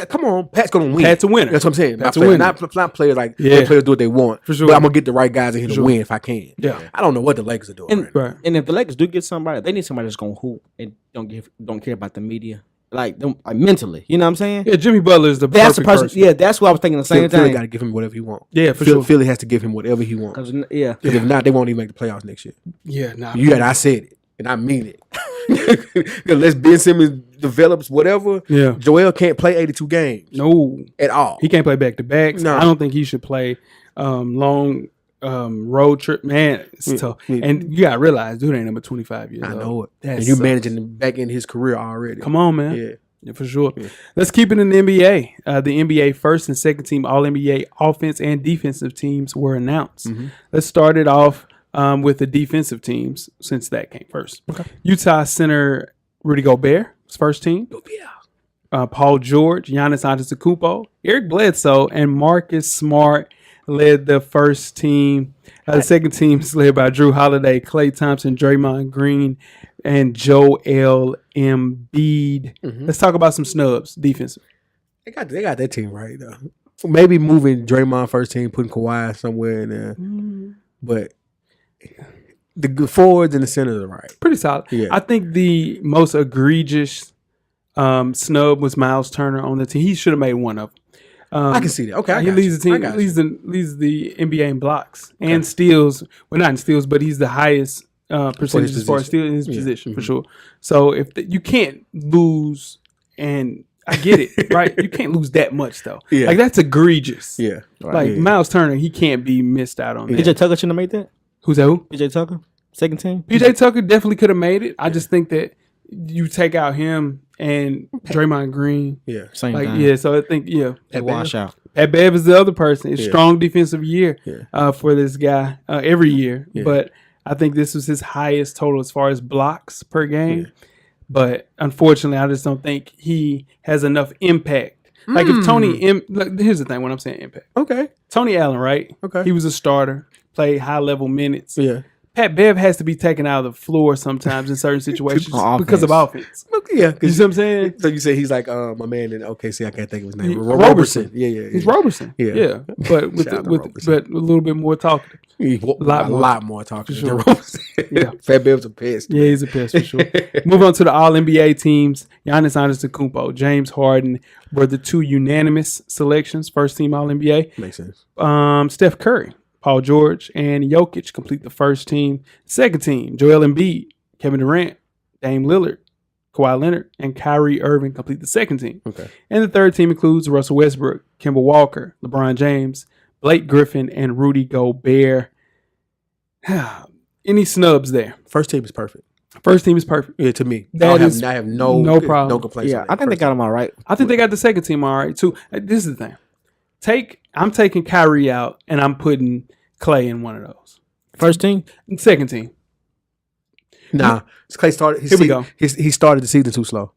Come on, Pat's going to win. Pat's a winner. That's what I'm saying. Pat's a winner. Not players let players do what they want. For sure. But I'm going to get the right guys in here to win if I can. Yeah. I don't know what the Lakers are doing. And if the Lakers do get somebody, they need somebody that's going to hoop and don't care about the media. Like mentally, you know what I'm saying? Yeah, Jimmy Butler is that's the person. Yeah, that's what I was thinking. The same Philly thing. got to give him whatever he wants. Yeah, for sure. Philly has to give him whatever he wants. Because if not, they won't even make the playoffs next year. Yeah, nah. I said it, and I mean it. Unless Ben Simmons develops whatever, Joel can't play 82 games. No, at all. He can't play back to backs. No. I don't think he should play long road trip. Man, it's tough. And you gotta realize, dude ain't number 25 years old. I know it. And you managing the back end of his career already. Come on, man. Yeah. Yeah, for sure. Yeah. Let's keep it in the NBA. The NBA first and second team All-NBA offense and defensive teams were announced. Mm-hmm. Let's start it off with the defensive teams since that came first. Okay. Utah center Rudy Gobert was first team. Paul George, Giannis Antetokounmpo, Eric Bledsoe, and Marcus Smart led the first team. The second team is led by Drew Holiday, Klay Thompson, Draymond Green, and Joel Embiid. Mm-hmm. Let's talk about some snubs defensive. They got that team right though. Maybe moving Draymond first team, putting Kawhi somewhere in there, but the forwards and the centers are right. Pretty solid. Yeah. I think the most egregious snub was Miles Turner on the team. He should have made one of them. I can see that. Okay, he leads the team. Leads the NBA in blocks and steals. Well, not in steals, but he's the highest percentage as far as stealing in his position for sure. So if you can't lose, and I get it, right? You can't lose that much though. Yeah, like that's egregious. Yeah, like Miles Turner, he can't be missed out on that. PJ Tucker shouldn't have made that. Who's that? Who? PJ Tucker, second team. PJ Tucker definitely could have made it. I just think that you take out him and Draymond Green. Yeah. Same like, time. Yeah, so I think, They wash out. Pat Bev is the other person. It's strong defensive year for this guy every year. Yeah. But I think this was his highest total as far as blocks per game. Yeah. But unfortunately, I just don't think he has enough impact. Like if Tony, here's the thing when I'm saying impact. Okay. Tony Allen, right? Okay. He was a starter, played high level minutes. Yeah. Pat Bev has to be taken out of the floor sometimes in certain situations because of offense. Yeah, you see what I'm saying? So you say he's like my man in OKC. I can't think of his name. Roberson. Yeah. He's Roberson. Yeah. But with a little bit more talkative. A lot more talkative. Sure. Roberson. Yeah. Pat Bev's a pest. Yeah, he's a pest for sure. Move on to the All NBA teams. Giannis Antetokounmpo, James Harden were the two unanimous selections. First team All NBA. Makes sense. Steph Curry, Paul George, and Jokic complete the first team. Second team, Joel Embiid, Kevin Durant, Dame Lillard, Kawhi Leonard, and Kyrie Irving complete the second team. Okay. And the third team includes Russell Westbrook, Kemba Walker, LeBron James, Blake Griffin, and Rudy Gobert. Any snubs there? First team is perfect. First team is perfect. Yeah, to me. I have no problem. No complaints. Yeah, I think they got them all right. I think they got the second team all right, too. This is the thing. I'm taking Kyrie out, and I'm putting Klay in one of those. First team? Second team. Nah. Klay started. Here we go. He started the season too slow.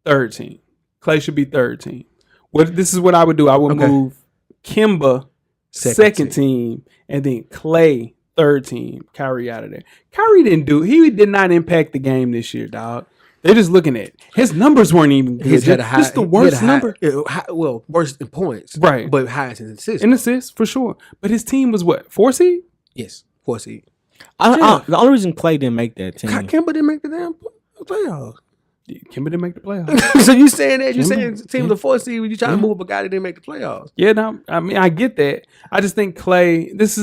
Third team. Klay should be third team. This is what I would do. I would move Kemba second team, and then Klay third team. Kyrie out of there. Kyrie he did not impact the game this year, dog. They're just looking at his numbers weren't even good. Just the worst number. Worst in points, right? But highest in assists. In assists for sure. But his team was what, 4 seed? Yes, 4 seed. The only reason Klay didn't make that team, Kemba didn't make the damn playoffs. Kemba didn't make the playoffs. So you saying that? You saying the team was a 4 seed when you trying to move a guy that didn't make the playoffs? Yeah, no, I mean I get that. I just think Klay. This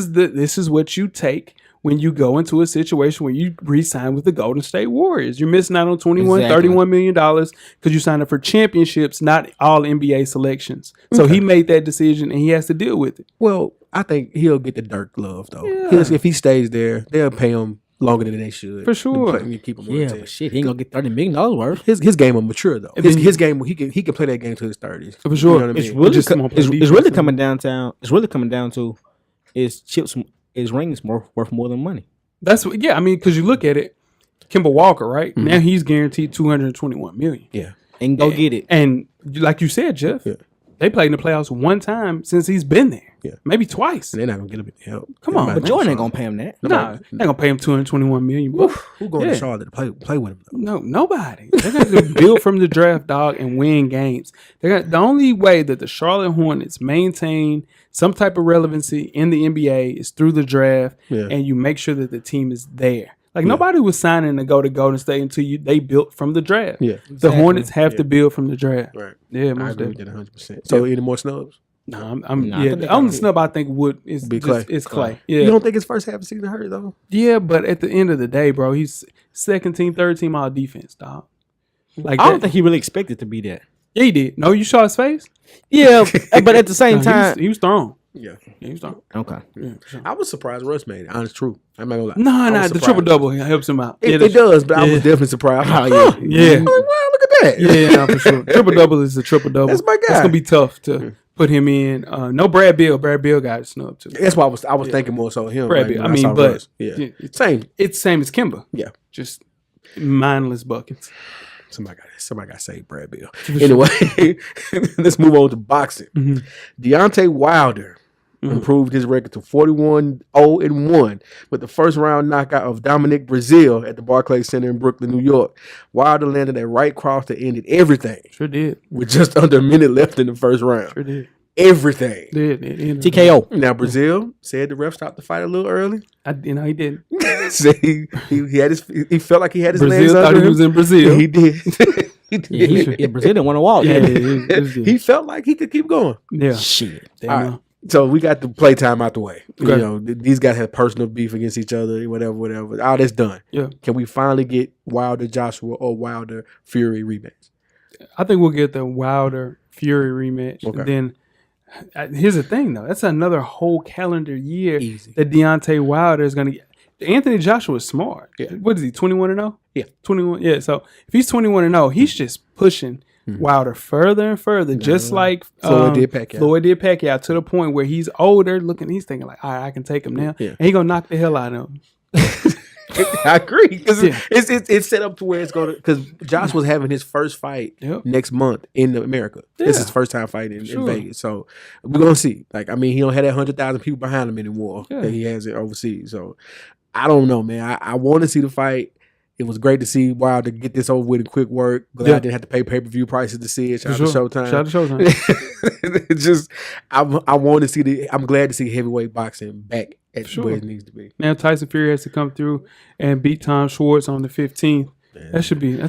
is what you take when you go into a situation where you re-sign with the Golden State Warriors. You're missing out on $31 million because you signed up for championships, not all NBA selections. So he made that decision and he has to deal with it. Well, I think he'll get the Dirk love though. Yeah. If he stays there, they'll pay him longer than they should. For sure. Keep him but shit, he ain't gonna get $30 million worth. His game will mature though. His game, he can play that game to his 30s. For sure. You know what I mean? It's really coming down to his ring is worth more than money. That's what, I mean, because you look at it, Kemba Walker, right? Mm-hmm. Now he's guaranteed $221 million. Yeah. And go get it. And like you said, Jeff, they played in the playoffs one time since he's been there. Yeah. Maybe twice. And they're not gonna get him any help. Come on. But Jordan ain't gonna pay him that. Nah, they ain't gonna pay him $221 million. Who going to Charlotte to play with him though? No, nobody. They got to build from the draft, dog, and win games. The only way that the Charlotte Hornets maintain some type of relevancy in the NBA is through the draft, and you make sure that the team is there. Like nobody was signing to go to Golden State until they built from the draft. Yeah, the Hornets have to build from the draft. Right. Yeah, I agree with that 100%. So any more snubs? No, the only snub I think is Klay. Yeah. You don't think his first half of the season hurt though? Yeah, but at the end of the day, bro, he's second team, third team all defense, dog. Like I don't think he really expected to be that. Yeah, he did. No, you saw his face? Yeah, but at the same time, he was strong. Yeah, he was strong. Okay. Yeah, sure. I was surprised Russ made it. Honest truth. I'm not gonna lie. No, the triple double helps him out. It does, but I was definitely surprised. Yeah. Wow, look at that. Yeah, no, for sure. Triple double is a triple double. That's my guy. It's gonna be tough to put him in. No Brad Bill. Brad Bill got snubbed too. That's why I was thinking more so him. Brad like, Bill. when I mean, saw but Russ. Yeah, it's same. It's same as Kimba. Yeah, Just mindless buckets. somebody got to say Brad Bill. Anyway, let's move on to boxing. Deontay Wilder improved his record to 41-0-1 with the first round knockout of Dominic Breazeale at the Barclays Center in Brooklyn, New York. Wilder landed a right cross that ended everything. Sure did. With just under a minute left in the first round. Sure did. Everything. Did. TKO. Now Breazeale said the ref stopped the fight a little early. He did. So he had he felt like he had his legs Brazil thought under he him. was in Brazil. He did. He did. Yeah, Brazil didn't want to walk. Yeah, He felt like he could keep going. yeah. Shit. Damn, All right. So we got the playtime out the way. Okay. You know, these guys have personal beef against each other, whatever. All that's done. Yeah. Can we finally get Wilder Joshua or Wilder Fury rematch? I think we'll get the Wilder Fury rematch. Okay. And then here's the thing, though. That's another whole calendar year Easy. that Deontay Wilder is going to get. Anthony Joshua is smart. Yeah. What is he, 21-0? Yeah. 21. Yeah, so if he's 21-0, he's just pushing Wilder further and further, just like Floyd did Pacquiao. Floyd did Pacquiao, to the point where he's older, he's thinking like, all right, I can take him now. Yeah. And he's going to knock the hell out of him. I agree because Yeah. it's set up to where it's going to, because Josh was having his first fight Yep. next month in America. This is Yeah. his first time fighting in Sure. Vegas, so we're gonna see. Like, I mean, he don't have that 100,000 people behind him anymore Yeah. that he has it overseas. So I don't know, man. I want to see the fight. It was great to see Wilder get this over with in quick work. Glad Yeah. I didn't have to pay pay-per-view prices to see it. Shout For out to sure. Showtime. Shout out to Showtime. It's just I want to see I'm glad to see heavyweight boxing back at Sure. where it needs to be. Now Tyson Fury has to come through and beat Tom Schwartz on the 15th. That should be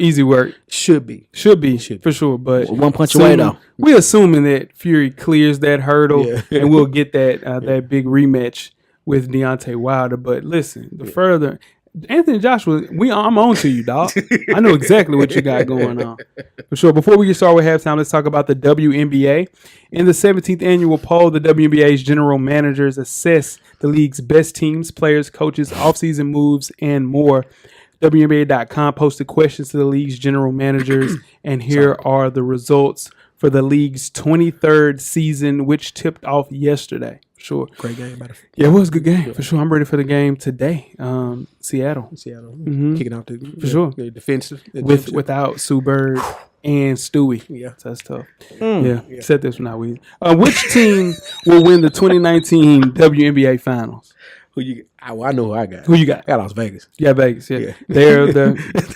easy work. Should be. Should be for sure. But One punch away, though. We're assuming that Fury clears that hurdle Yeah. and we'll get that big rematch with Deontay Wilder. But listen, the further Anthony Joshua, I'm on to you, dog. I know exactly what you got going on. For sure. Before we get started with halftime, let's talk about the WNBA. In the 17th annual poll, the WNBA's general managers assess the league's best teams, players, coaches, offseason moves, and more. WNBA.com posted questions to the league's general managers, and here are the results for the league's 23rd season, which tipped off yesterday. Sure. Great game, by the Yeah, it was a good game. For sure. I'm ready for the game today. Seattle. Kicking out For sure. the defensive. Without Sue Bird and Stewie. Yeah. So that's tough. Yeah. Said this one out. Which team will win the 2019 WNBA Finals? Who you? I know who I got. Who you got? I got Las Vegas. Yeah, Vegas. Yeah. Yeah. They're the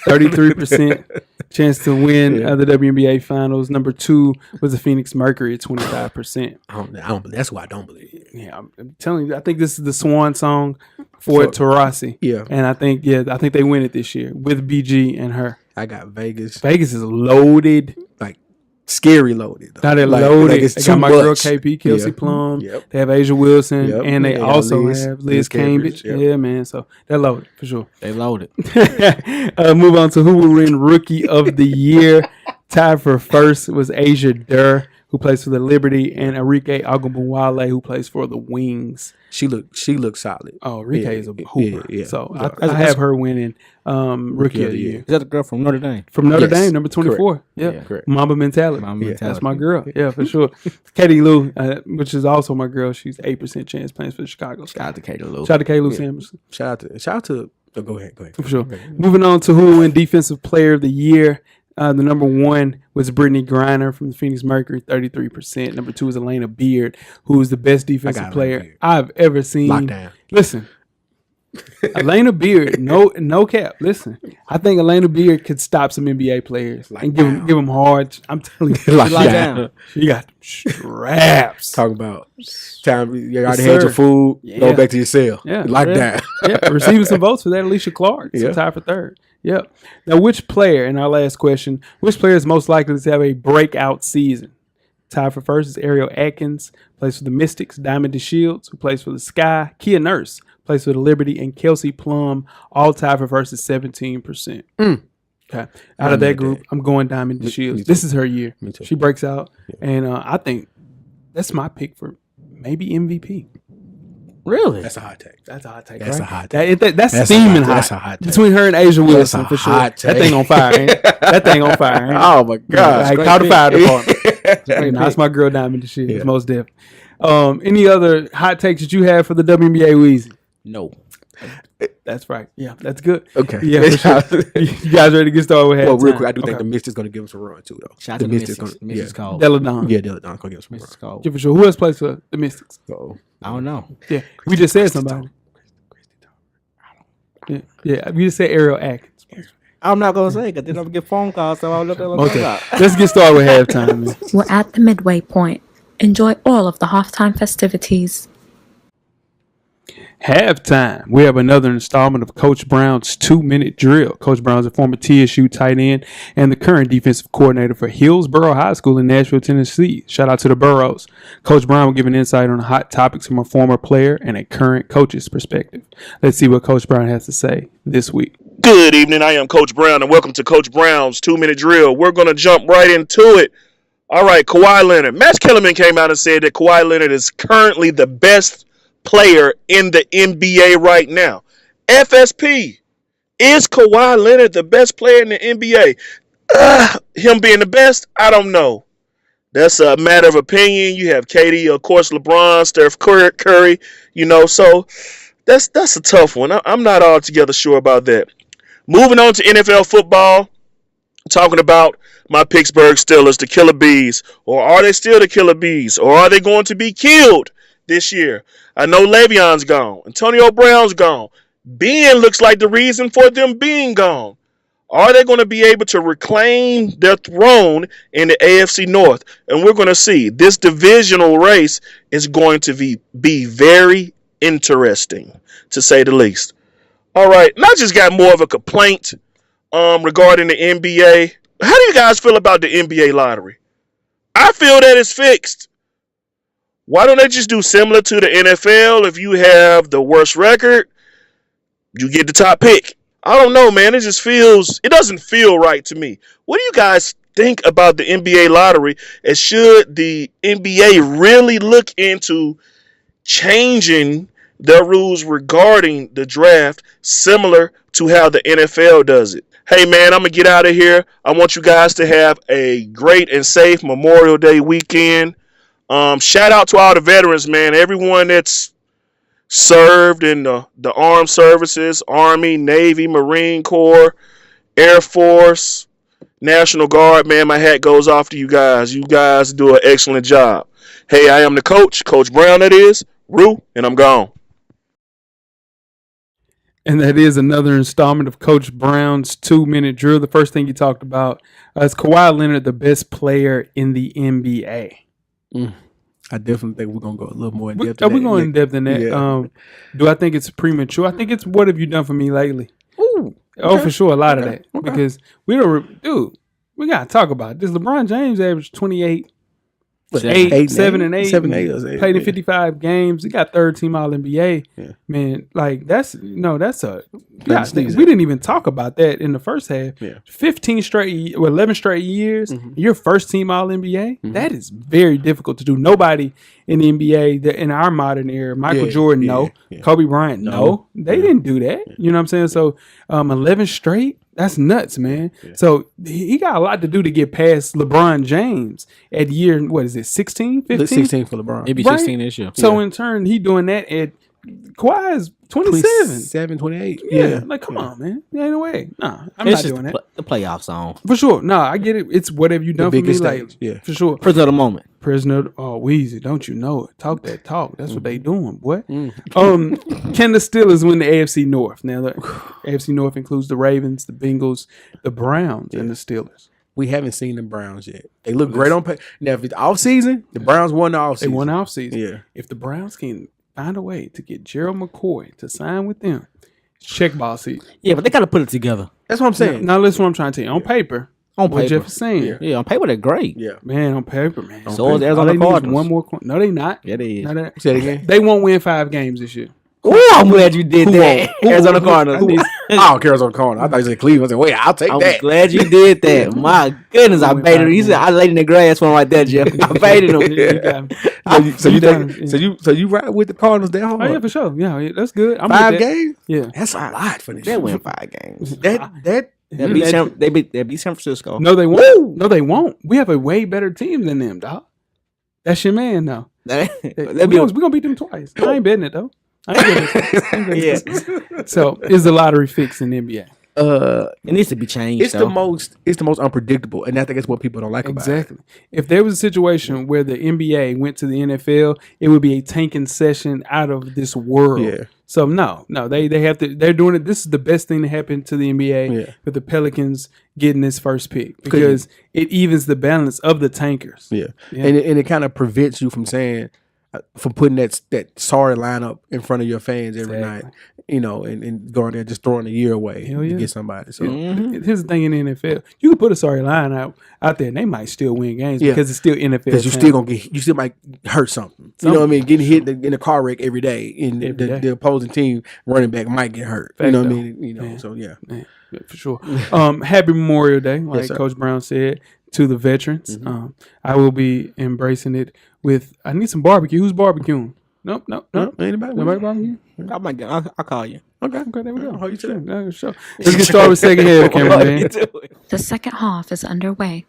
33% chance to win the WNBA Finals. Number 2 was the Phoenix Mercury at 25%. I don't. That's why I don't believe. Yeah, I'm telling you, I think this is the swan song for Taurasi. Yeah. And I think they win it this year with BG and her. I got Vegas. Vegas is loaded. Like scary loaded. Though. Now they're Like, loaded. Like it's They too got my much. girl KP, Kelsey Yeah. Plum. Yep. They have Asia Wilson, Yep. and they They got also Liz- have Liz Liz Cambridge. Cambridge. Yep. Yeah, man. So they're loaded for sure. They loaded. Move on to who will win Rookie of the Year. Tied for first was Asia Durr, who plays for the Liberty, and Enrique Agumbawale, who plays for the Wings. She looks solid. Oh, Enrique is a hooper. yeah. So Yeah. I have her winning Rookie of the Year. Is that the girl from Notre Dame? From Notre Yes, Dame, number 24. correct. Yeah, Correct. Mamba mentality. Mamba That's mentality. my girl. Yeah, for sure. Katie Lou, which is also my girl. She's 8% chance playing for the Chicago Sky. Shout out to Katie Lou. Shout out to Katie Lou Samuelson. Shout out to. Oh, go ahead. For sure. Moving on to who will win Defensive Player of the Year. The number 1 was Brittany Griner from the Phoenix Mercury, 33%. Number 2 is Elena Beard, who is the best defensive Elena player Beard. I've ever seen. Lockdown. Listen, Elena Beard, no cap. Listen, I think Elena Beard could stop some NBA players and give them hard. I'm telling you, Lockdown. She got them straps. Talk about time. You already Yes, had your sir. food. Yeah. Go back to your cell. Yeah, Lockdown. Yeah, receiving some votes for that. Alicia Clark, Yeah. tied for third. Yep. Now, which player? In our last question, which player is most likely to have a breakout season? Tied for first is Ariel Atkins, plays for the Mystics. Diamond DeShields, who plays for the Sky. Kia Nurse, plays for the Liberty, and Kelsey Plum, all tied for first is 17%. Okay. Out of that group, I'm going Diamond DeShields. This is her year. Me too. She breaks out, and I think that's my pick for maybe MVP. Really? That's a hot take. That's a hot take. That's right? a hot take. That's steaming hot. That's a hot take. Between her and Asia Wilson, a for sure. hot take. That thing on fire. Ain't it? That thing on fire. Ain't it? Oh my gosh! I called the fire department. That's my girl Diamond. This shit. It's most definitely. Any other hot takes that you have for the WNBA, Weezy? No. That's right. Yeah, that's good. Okay. Yeah, for sure. You guys ready to get started with halftime? Well, real quick, I do think the Mystics going to give us a run too, though. Shout out to the Mystics. Mystics called. Deladon. Yeah, Deladon going to give us a run. Mystics called. Yeah, for sure. Who else plays for the Mystics? So, I don't know. Yeah, we just said somebody. Yeah, we just said Ariel Atkins. I'm not gonna say because then I'm gonna get phone calls. So I'll look at Okay, let's get started with halftime. Man. We're at the midway point. Enjoy all of the halftime festivities. Halftime. We have another installment of Coach Brown's 2-minute drill. Coach Brown's a former TSU tight end and the current defensive coordinator for Hillsborough High School in Nashville, Tennessee. Shout out to the Burrows. Coach Brown will give an insight on hot topics from a former player and a current coach's perspective. Let's see what Coach Brown has to say this week. Good evening. I am Coach Brown, and welcome to Coach Brown's 2-minute drill. We're going to jump right into it. All right, Kawhi Leonard. Matt Kellerman came out and said that Kawhi Leonard is currently the best player in the NBA right now. FSP, is Kawhi Leonard the best player in the NBA? Him being the best, I don't know. That's a matter of opinion. You have KD, of course, LeBron, Steph Curry, so that's a tough one. I'm not altogether sure about that. Moving on to NFL football, talking about my Pittsburgh Steelers, the Killer Bees. Or are they still the Killer Bees? Or are they going to be killed this year? I know Le'Veon's gone. Antonio Brown's gone. Ben looks like the reason for them being gone. Are they going to be able to reclaim their throne in the AFC North? And we're going to see. This divisional race is going to be very interesting, to say the least. All right, and I just got more of a complaint regarding the NBA. How do you guys feel about the NBA lottery? I feel that it's fixed. Why don't they just do similar to the NFL? If you have the worst record, you get the top pick. I don't know, man. It doesn't feel right to me. What do you guys think about the NBA lottery? And should the NBA really look into changing their rules regarding the draft similar to how the NFL does it? Hey, man, I'm going to get out of here. I want you guys to have a great and safe Memorial Day weekend. Shout out to all the veterans, man. Everyone that's served in the armed services, Army, Navy, Marine Corps, Air Force, National Guard, man, my hat goes off to you guys. You guys do an excellent job. Hey, I am the coach, Coach Brown, that is, Rue, and I'm gone. And that is another installment of Coach Brown's 2-minute drill. The first thing you talked about is Kawhi Leonard the best player in the NBA? I definitely think we're going to go a little more in depth. We're going in depth in that. Yeah. Do I think it's premature? I think it's what have you done for me lately? Ooh, Oh, for sure. A lot of that. Okay. Because we got to talk about it. This LeBron James averaged 28, 7 and 8. Played in 55 games. He got third team All NBA. Yeah. Man, like that's a. That's we didn't even talk about that in the first half. Yeah. 11 straight years. Mm-hmm. You're first team All NBA. Mm-hmm. That is very difficult to do. Nobody in the NBA that in our modern era, Michael Jordan, no. Kobe Bryant, no. They didn't do that. Yeah. You know what I'm saying? So 11 straight. That's nuts, man. Yeah. So he got a lot to do to get past LeBron James at year, 16, 15? 16 for LeBron. Maybe 16 this year. So in turn, he doing that at Kawhi is 27. 28. Yeah. Like, come on, man. There ain't no way. Nah, I'm not doing that. The playoff song. For sure. No, I get it. It's what have you done for me? Stage. Like, for sure. Prisoner of the moment. Weezy, don't you know it? Talk that talk. That's what they doing, boy. Can the Steelers win the AFC North? Now, the AFC North includes the Ravens, the Bengals, the Browns, and the Steelers. We haven't seen the Browns yet. They look great on paper. Now, if it's off-season, the Browns won the off-season. They won the off-season. Yeah. If the Browns can find a way to get Gerald McCoy to sign with them, it's check-ball season. Yeah, but they got to put it together. That's what I'm saying. Now listen what I'm trying to tell you. On paper. What Jeff is saying. Yeah, on paper they're great. Yeah. Man, on paper, man. So is Arizona Cardinals. One more. No, they not. Yeah, they is. No, Say it again. They won't win 5 games this year. Oh, I'm glad you did that. Arizona Cardinals. Oh, Arizona Cardinals. I thought you said Cleveland. I said, wait, I'll take I was that. glad you did that. My goodness, I baited him. He said I laid in the grass one right there, Jeff. I baited him. So you ride with the Cardinals that hard? Oh yeah, for sure. Yeah, that's good. I'm 5 with that. games? Yeah. That's a lot for this. They win 5 games. That They beat San Francisco. No, they won't. No, they won't. We have a way better team than them, dog. That's your man, though. We're gonna beat them twice. I ain't betting it though. Yeah. So is the lottery fixed in the NBA? It needs to be changed. It's the most unpredictable, and I think that's what people don't like about it. Exactly. If there was a situation where the NBA went to the NFL, it would be a tanking session out of this world. Yeah. So no, they have to. They're doing it. This is the best thing to happen to the NBA with the Pelicans getting this first pick because it evens the balance of the tankers. Yeah. And it kind of prevents you from saying, from putting that sorry lineup in front of your fans every night, and going there just throwing a year away to get somebody. So here's the thing in the NFL: you can put a sorry line out there, and they might still win games because it's still NFL. Because you still might hurt something. You know what I mean? Getting hit in a car wreck every day, and the opposing team running back might get hurt. You know what I mean? So yeah, for sure. Happy Memorial Day, like Coach Brown said, to the veterans. I will be embracing it with. I need some barbecue. Who's barbecuing? Nope. Anybody? Nobody barbecue? I'll call you. Okay, there we go. How you today? Sure. Let's get started with second half, cameraman. The second half is underway.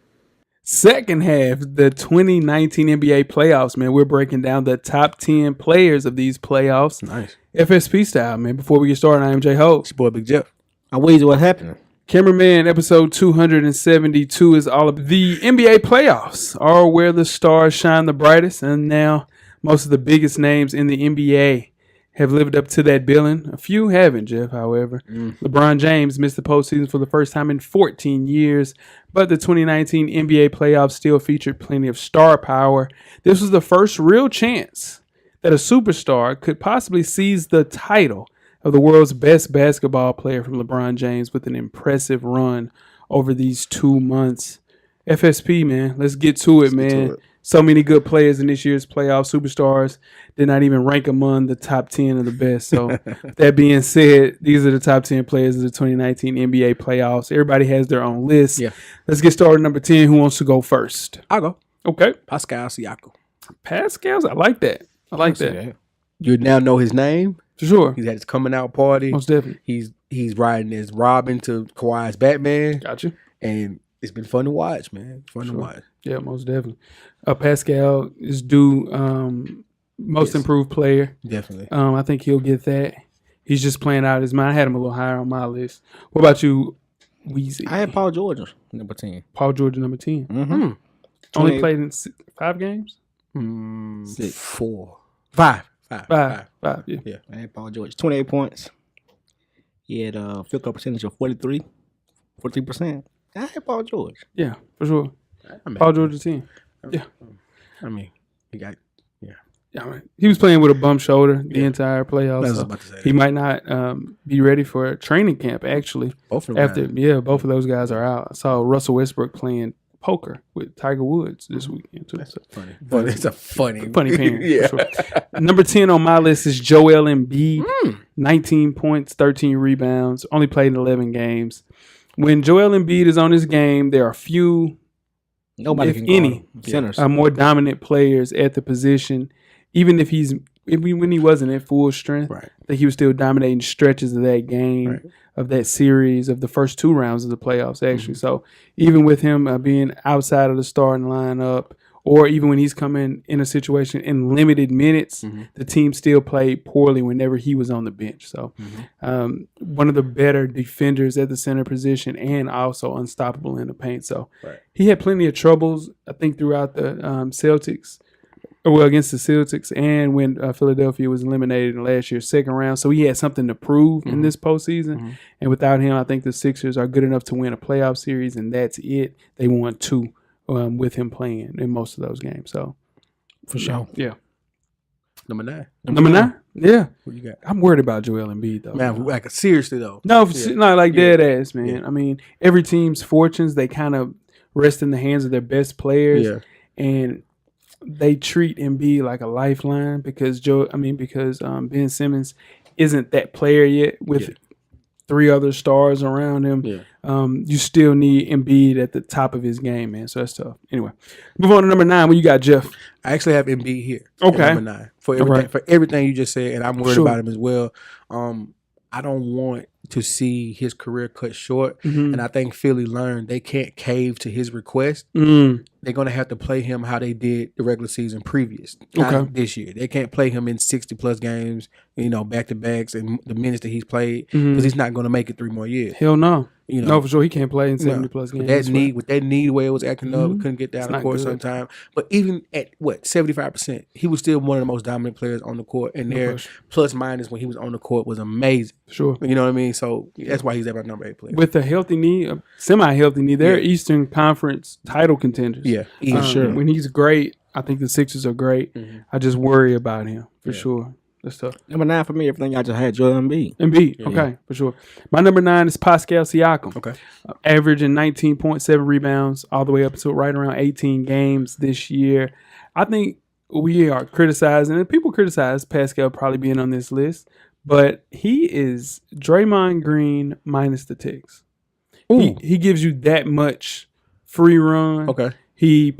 Second half, the 2019 NBA playoffs, man. We're breaking down the top 10 players of these playoffs. Nice. FSP style, man. Before we get started, I am J Ho. It's your boy Big Jeff. Weezy, what's happening? Cameraman, episode 272 is all of the NBA playoffs are where the stars shine the brightest, and now most of the biggest names in the NBA have lived up to that billing. A few haven't, Jeff, however. LeBron James missed the postseason for the first time in 14 years, but the 2019 NBA playoffs still featured plenty of star power. This was the first real chance that a superstar could possibly seize the title of the world's best basketball player from LeBron James with an impressive run over these 2 months. FSP, man, let's get to it, man. So many good players in this year's playoff. Superstars did not even rank among the top 10 of the best. So that being said, these are the top 10 players of the 2019 NBA playoffs. Everybody has their own list. Yeah. Let's get started. Number 10, who wants to go first? I'll go. Okay. Pascal Siakam. Pascal's, I like that. You now know his name. For sure. He's had his coming out party. Most definitely. He's riding as Robin to Kawhi's Batman. Gotcha. And it's been fun to watch, man. Fun to watch. Yeah, most definitely. Pascal is due most improved player. Definitely. I think he'll get that. He's just playing out his mind. I had him a little higher on my list. What about you, Weezy? I had Paul George number 10. Paul George number 10. Mm-hmm. Only played in 5 games? 6. 4. 5. 5. Yeah. I had Paul George. 28 points. He had a field goal percentage of 43%. I had Paul George. Yeah, for sure. Paul George is 10. Yeah. I mean, he got, Yeah, man. He was playing with a bum shoulder the entire playoffs. That's what I was about to say. He might not be ready for a training camp, actually. Both of them. Both of those guys are out. I saw Russell Westbrook playing poker with Tiger Woods this weekend, too. That's funny. But it's a funny parent. yeah. For sure. Number 10 on my list is Joel Embiid. 19 points, 13 rebounds, only played in 11 games. When Joel Embiid is on his game, there are few, nobody if can any, centers. more dominant players at the position. Even if when he wasn't at full strength, Right. I think he was still dominating stretches of that game, of that series, of the first 2 rounds of the playoffs, actually. So even with him being outside of the starting lineup, or even when he's coming in a situation in limited minutes, the team still played poorly whenever he was on the bench. So one of the better defenders at the center position and also unstoppable in the paint. So he had plenty of troubles, I think, throughout the Celtics. Well, against the Celtics and when Philadelphia was eliminated in last year's second round. So he had something to prove in this postseason. And without him, I think the Sixers are good enough to win a playoff series, and that's it. They won 2 with him playing in most of those games. So, For sure. Yeah. Number 9. Number 9? Yeah. What you got? I'm worried about Joel Embiid, though. Man, like seriously, though. No, not like dead ass, man. Yeah. I mean, every team's fortunes, they kind of rest in the hands of their best players. Yeah. And they treat Embiid like a lifeline because Ben Simmons isn't that player yet with 3 other stars around him. Yeah. You still need Embiid at the top of his game, man. So that's tough. Anyway, move on to number 9. What you got, Jeff? I actually have Embiid here. Okay. At number 9 for everything you just said, and I'm worried Sure. about him as well. I don't want to see his career cut short, and I think Philly learned they can't cave to his request. They're gonna have to play him how they did the regular season previous. Not this year. They can't play him in 60+ games, back to backs, and the minutes that he's played because he's not gonna make it 3 more years. Hell no. No, for sure he can't play in 70+ games. With that knee, the way it was acting up, we couldn't get down the court sometime. But even at 75%, he was still one of the most dominant players on the court, and their plus minus when he was on the court was amazing. Sure. You know what I mean? So that's why he's at my number 8 player. With a healthy knee, a semi-healthy knee, they're Eastern Conference title contenders. Yeah, sure. When he's great, I think the Sixers are great. I just worry about him for sure. That's tough. Number 9 for me, everything I just had, Joel Embiid. Okay, for sure. My number 9 is Pascal Siakam. Okay. Averaging 19.7 rebounds all the way up to right around 18 games this year. I think we are criticizing, and people criticize Pascal probably being on this list, but he is Draymond Green minus the ticks. He gives you that much free run. Okay. He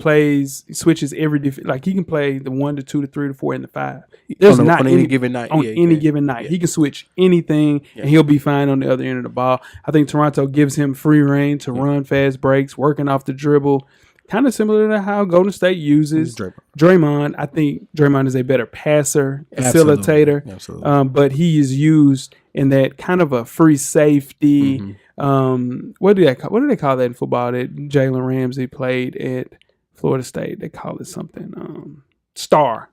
switches every like he can play the 1 to 2 to 3 to 4 and the 5. There's on not any given night. On any given night, he can switch anything, and he'll be fine on the other end of the ball. I think Toronto gives him free reign to run fast breaks, working off the dribble, kind of similar to how Golden State uses Draymond. I think Draymond is a better passer, facilitator, Absolutely. But he is used in that kind of a free safety. What do they call that in football that Jalen Ramsey played at Florida State? They call it something star.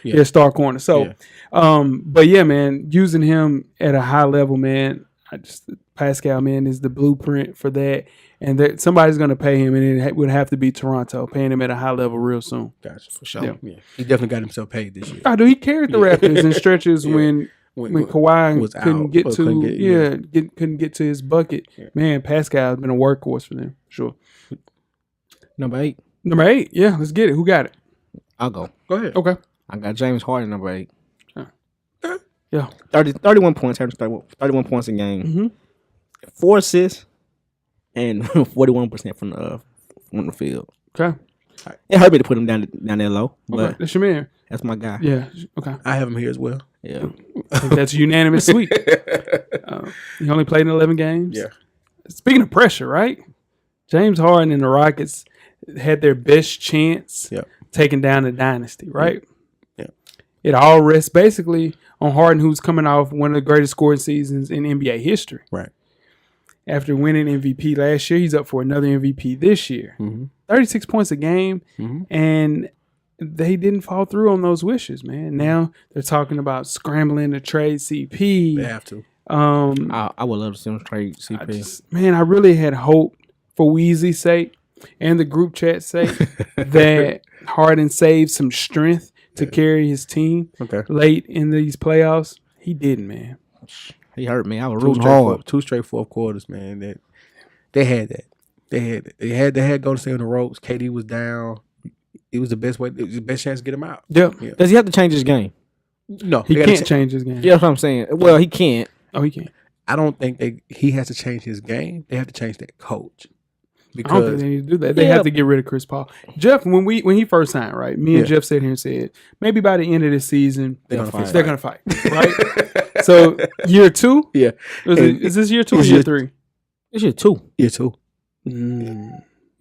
Yeah, star corner. So but yeah, man, using him at a high level, man, Pascal, man, is the blueprint for that. And somebody's going to pay him, and it would have to be Toronto, paying him at a high level real soon. Gotcha, for sure. Yeah. He definitely got himself paid this year. He carried the Raptors in stretches when Kawhi couldn't get to his bucket. Yeah. Man, Pascal has been a workhorse for them. Sure. Number 8. Number 8. Yeah, let's get it. Who got it? I'll go. Go ahead. Okay. I got James Harden, number 8. Yeah. 31 points, 31 points a game. 4 assists, and 41% from the field. Okay. It hurt me to put him down there low, but that's your man. That's my guy. Yeah. Okay. I have him here as well. Yeah. I think that's a unanimous sweep. He only played in 11 games. Yeah. Speaking of pressure, right? James Harden and the Rockets had their best chance taking down the dynasty, right? Yeah. It all rests basically on Harden, who's coming off one of the greatest scoring seasons in NBA history. Right. After winning MVP last year, he's up for another MVP this year. 36 points a game, and they didn't fall through on those wishes, man. Now they're talking about scrambling to trade CP. They have to. I would love to see them trade CP. I really had hope for Weezy's sake and the group chat's sake that Harden saved some strength to carry his team late in these playoffs. He didn't, man. He hurt me. I was rooting hard. 2 straight fourth quarters, man. They had that. They had Golden State on the ropes. KD was down. It was the best way. It was the best chance to get him out. Yeah. Does he have to change his game? No, he can't change his game. Yeah, that's what I'm saying. Well, he can't. Oh, he can't. I don't think he has to change his game. They have to change that coach. Because I don't think they need to do that. They have to get rid of Chris Paul. Jeff, when he first signed, right? Me and Jeff sat here and said, maybe by the end of the season, they're gonna fight. Right? So year 2? Yeah. Is this year 2 or year 3? It's year 2. Year 2.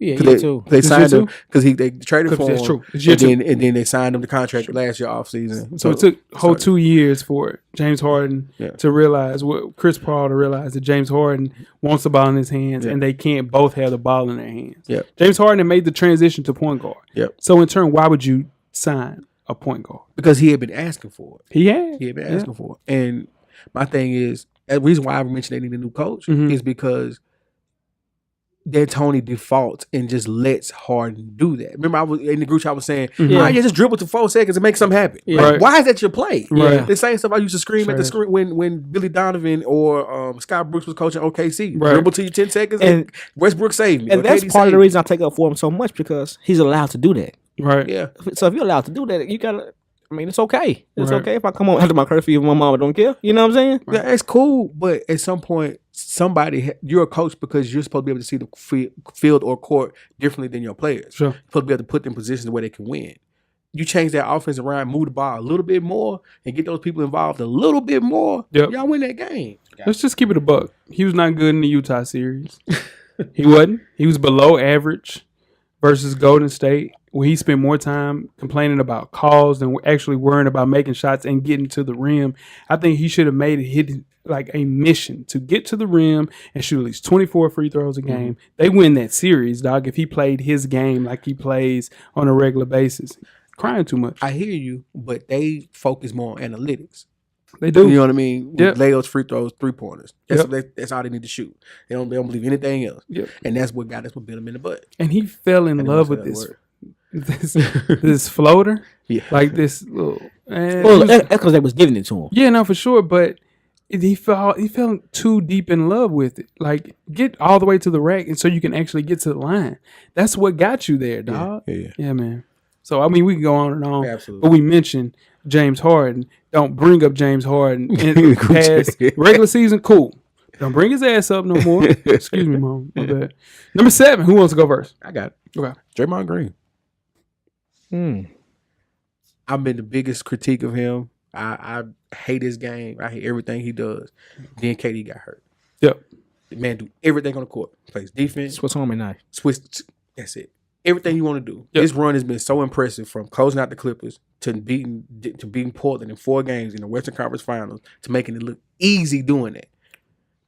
Yeah, year 2. They signed him because they traded for him. That's true. It's year 2. And then they signed him the contract last year off season. So it took a whole 2 years for James Harden to realize, Chris Paul to realize that James Harden wants the ball in his hands and they can't both have the ball in their hands. Yeah. James Harden made the transition to point guard. Yep. So in turn, why would you sign a point guard? Because he had been asking for it. He had been asking for it. And my thing is, the reason why I mentioned they need a new coach is because D'Antoni defaults and just lets Harden do that. Remember, I was in the group chat, I was saying, just dribble to 4 seconds and make something happen. Yeah. Like, why is that your play? Right. The same stuff I used to scream at the screen when Billy Donovan or Scott Brooks was coaching OKC. Right. Dribble to you 10 seconds and Westbrook saved me. And that's part of the reason I take up for him so much, because he's allowed to do that. Right. Yeah. So if you're allowed to do that, you gotta. I mean, it's okay. It's Right. okay if I come on after my curfew if my mama don't care. You know what I'm saying? Yeah, it's cool, but at some point, you're a coach because you're supposed to be able to see the field or court differently than your players. Sure. You're supposed to be able to put them in positions where they can win. You change that offense around, move the ball a little bit more, and get those people involved a little bit more. Yep. Y'all win that game. Let's just keep it a buck. He was not good in the Utah series. He wasn't. He was below average versus Golden State, where he spent more time complaining about calls than actually worrying about making shots and getting to the rim. I think he should have made it like a mission to get to the rim and shoot at least 24 free throws a game. They win that series, dog, if he played his game like he plays on a regular basis. Crying too much. I hear you, but they focus more on analytics. They do. You know what I mean? Yep. Lay those free throws, 3-pointers. Yep. That's all they need to shoot. They don't believe anything else. Yep. And that's what bit them in the butt. And he fell in I didn't love wanna with say this floater. Yeah. Like this little. Well, that's because they was giving it to him. Yeah, no, for sure. But he fell too deep in love with it. Like, get all the way to the rack, and so you can actually get to the line. That's what got you there, dog. Yeah. Man. So I mean, we can go on and on. Absolutely. But we mentioned James Harden. Don't bring up James Harden in the past regular season. Cool. Don't bring his ass up no more. Excuse me, Mom. My bad. Number 7. Who wants to go first? I got it. Okay. Draymond Green. I've been the biggest critique of him. I hate his game. I hate everything he does. Then KD got hurt. Yep. The man do everything on the court. Plays defense. Swiss Army knife. That's it. Everything you want to do. Yep. This run has been so impressive, from closing out the Clippers to beating Portland in 4 games in the Western Conference Finals to making it look easy doing that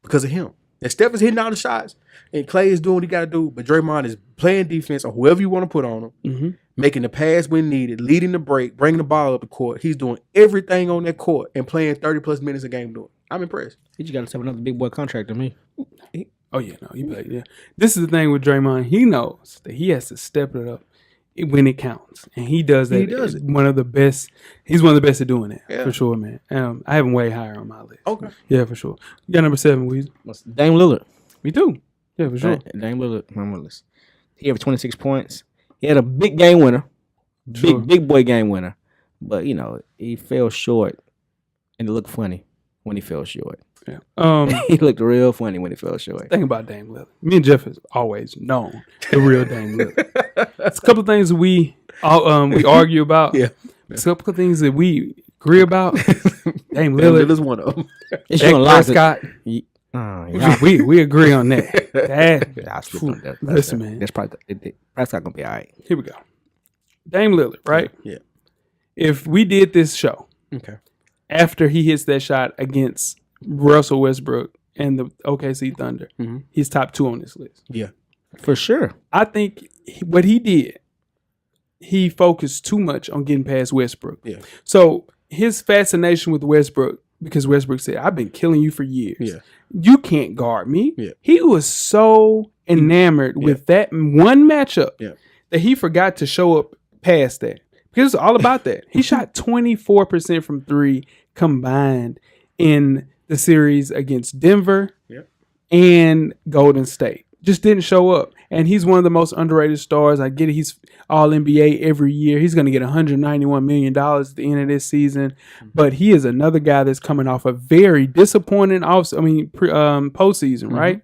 because of him. And Steph is hitting all the shots, and Clay is doing what he got to do, but Draymond is playing defense or whoever you want to put on him, making the pass when needed, leading the break, bringing the ball up the court. He's doing everything on that court and playing 30-plus minutes a game doing it. I'm impressed. He just got to have another big boy contract to me. Oh, yeah, no, he played, yeah. This is the thing with Draymond. He knows that he has to step it up when it counts. And he does that. He does it. One of the best. He's one of the best at doing that, Yeah. for sure, man. I have him way higher on my list. Okay. Yeah, for sure. You got number 7, Weezy. Dame Lillard. Me too. Yeah, for sure. Dame Lillard. On my list. He had 26 points. He had a big game winner. Sure. Big boy game winner. But, you know, he fell short. And it looked funny when he fell short. Yeah. He looked real funny when he fell short. Thing about Dame Lillard. Me and Jeff has always known the real Dame Lillard. It's a couple of things we argue about. Yeah. It's a couple of things that we agree about. Dame Lillard. Lillard's one of them. It's Dak showing lots of- Prescott. Yeah. We agree on that. I sleep on that. Listen, man. That's probably Prescott gonna be all right. Here we go. Dame Lillard, right? Yeah. If we did this show Okay. after he hits that shot against Russell Westbrook and the OKC Thunder, he's top 2 on this list. Yeah. For sure. I think what he did, he focused too much on getting past Westbrook. Yeah. So his fascination with Westbrook, because Westbrook said, I've been killing you for years. Yeah. You can't guard me. Yeah. He was so enamored with that one matchup that he forgot to show up past that. Because it's all about that. He shot 24% from 3 combined in the series against Denver and Golden State. Just didn't show up. And he's one of the most underrated stars. I get it. He's all NBA every year. He's going to get $191 million at the end of this season. But he is another guy that's coming off a very disappointing postseason, right?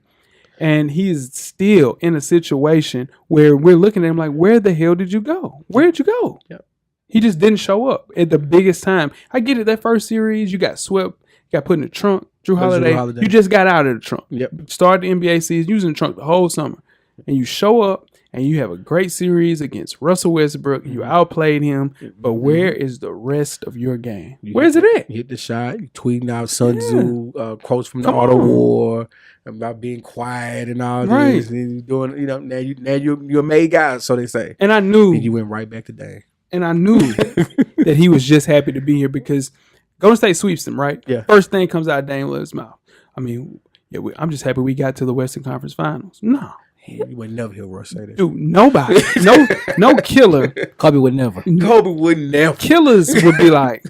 And he is still in a situation where we're looking at him like, where the hell did you go? Where'd you go? Yep. He just didn't show up at the biggest time. I get it. That first series, you got swept, got put in the trunk. Drew Holiday, you just got out of the trunk. Yep. Started the NBA season, you was in the trunk the whole summer. And you show up and you have a great series against Russell Westbrook. You outplayed him. But where is the rest of your game? Where's it at? You hit the shot. You tweeting out Sun Tzu quotes from the Art of War about being quiet and all this. And you doing, now you're a made guy, so they say. And I knew. And you went right back to Dame. And I knew that he was just happy to be here because Golden State sweeps them, right? Yeah. First thing comes out of Dame Lillard's mouth. I mean, I'm just happy we got to the Western Conference Finals. No. You would never hear Russ say that. Dude, nobody. No killer. Kobe would never. Kobe would never. Killers would be like,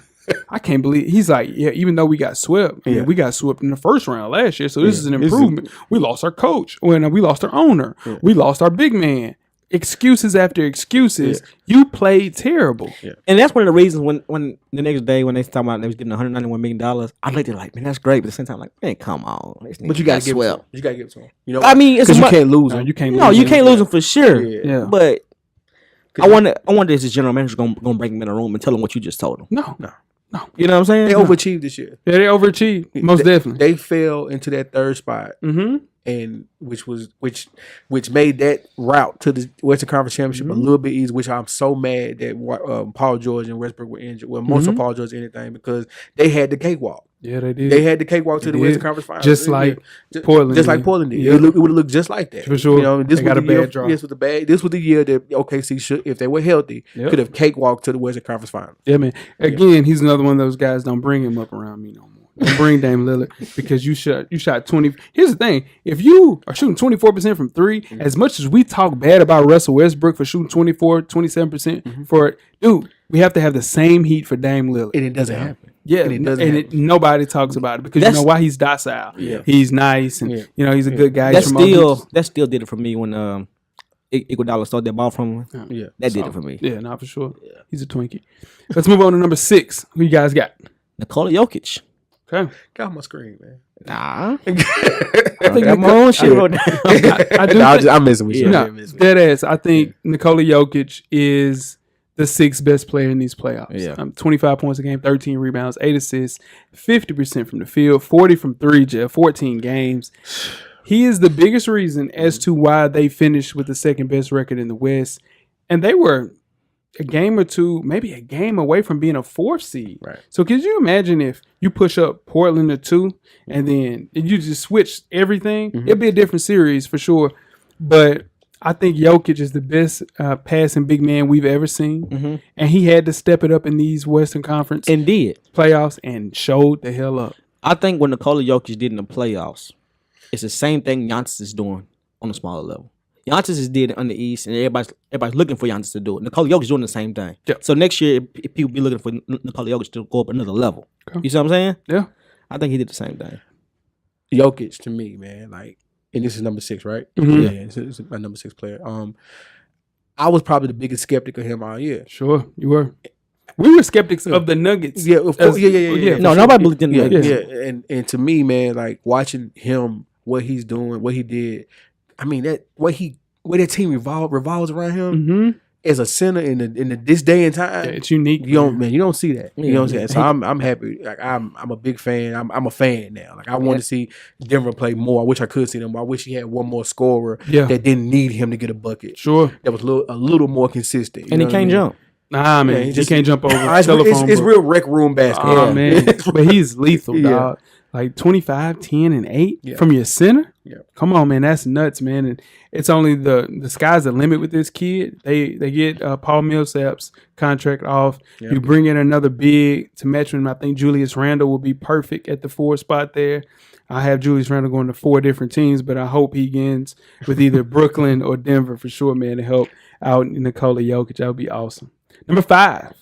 I can't believe. He's like, yeah, even though we got swept, we got swept in the first round last year, so this is an improvement. We lost our coach. We lost our owner. We lost our big man. excuses after excuses. You played terrible. Yeah. And that's one of the reasons when the next day when they talking about they was getting $191 million, I looked at it like, man, that's great. But at the same time, like, man, come on. But you gotta give it to him. You gotta give it to him. You know, I mean, it's because you can't lose No, him. you can't. No, lose you him. can't lose them for sure. Yeah. But I wonder if this general manager's gonna bring him in a room and tell him what you just told him. No. You know what I'm saying? They overachieved this year. Yeah, they overachieved. Most definitely. They fell into that third spot, and which made that route to the Western Conference Championship a little bit easier. Which I'm so mad that Paul George and Westbrook were injured. Well, most of Paul George anything because they had the cakewalk. Yeah, they did. They had the cakewalk to the did. Western Conference Finals, Just like Portland Just like did. Portland did. Yeah. It would have looked just like that For sure. You know, this They was got the a year. bad draw. This was the year that OKC should, if they were healthy, could have cakewalked to the Western Conference Finals. Yeah, man. Again, he's another one of those guys. Don't bring him up around me no more. Don't bring Dame Lillard because you shot 20. Here's the thing: if you are shooting 24% from three, as much as we talk bad about Russell Westbrook for shooting 24, 27% for it, dude, we have to have the same heat for Dame Lillard. And it doesn't happen. Yeah, And it doesn't happen. nobody talks about it because you know why? He's docile. Yeah. He's nice, and you know he's a good guy. That He's from Oakland. still did it for me when Iguodala stole that ball from him. Yeah, That did it for me. Yeah, not for sure. He's a Twinkie. Let's move on to number 6. Who you guys got? Nikola Jokic. Okay. got my screen, man. Nah. I got my own shit wrote down. I do I'm messing with you. no, dead ass. I think Nikola Jokic is the 6th best player in these playoffs. Yeah. 25 points a game, 13 rebounds, 8 assists, 50% from the field, 40 from 3, Jeff, 14 games. He is the biggest reason as to why they finished with the 2nd best record in the West. And they were a game or two, maybe a game away from being a 4th seed. Right. So could you imagine if you push up Portland to 2 and then you just switch everything? It'd be a different series for sure. But I think Jokic is the best passing big man we've ever seen. And he had to step it up in these Western Conference And did. playoffs and showed the hell up. I think what Nikola Jokic did in the playoffs, it's the same thing Giannis is doing on a smaller level. Giannis is did it on the East, and everybody's looking for Giannis to do it. Nikola Jokic is doing the same thing. Yeah. So next year, if people be looking for Nikola Jokic to go up another level. Okay. You see what I'm saying? Yeah. I think he did the same thing. Jokic to me, man, like, and this is number 6, right? Mhm. Yeah, this is my number 6 player. I was probably the biggest skeptic of him all year. Sure, you were. We were skeptics of the Nuggets. Yeah, of course. Yeah. No, for nobody believed in Yeah, the Nuggets. yeah. And to me, man, like watching him, what he's doing, what he did. I mean, that that team revolves around him Mm-hmm. as a center in this day and time. Yeah, it's unique. You don't see that. You don't see that. So Yeah. I'm happy. Like I'm a big fan. I'm a fan now. Like I want to see Denver play more. I wish I could see them. I wish he had one more scorer that didn't need him to get a bucket. Sure. That was a little more consistent. And he can't jump. Nah, man, Yeah, he just- can't jump over It's telephone. it's book. real rec room basketball. Oh, man. But he's lethal, Yeah. dog. Like 25, 10, and 8 Yeah. from your center? Yeah. Come on, man. That's nuts, man. And it's only the sky's the limit with this kid. They get Paul Millsap's contract off. Yeah. You bring in another big to match him. I think Julius Randle will be perfect at the 4 spot there. I have Julius Randle going to 4 different teams, but I hope he ends with either Brooklyn or Denver for sure, man, to help out Nikola Jokic. That would be awesome. Number 5.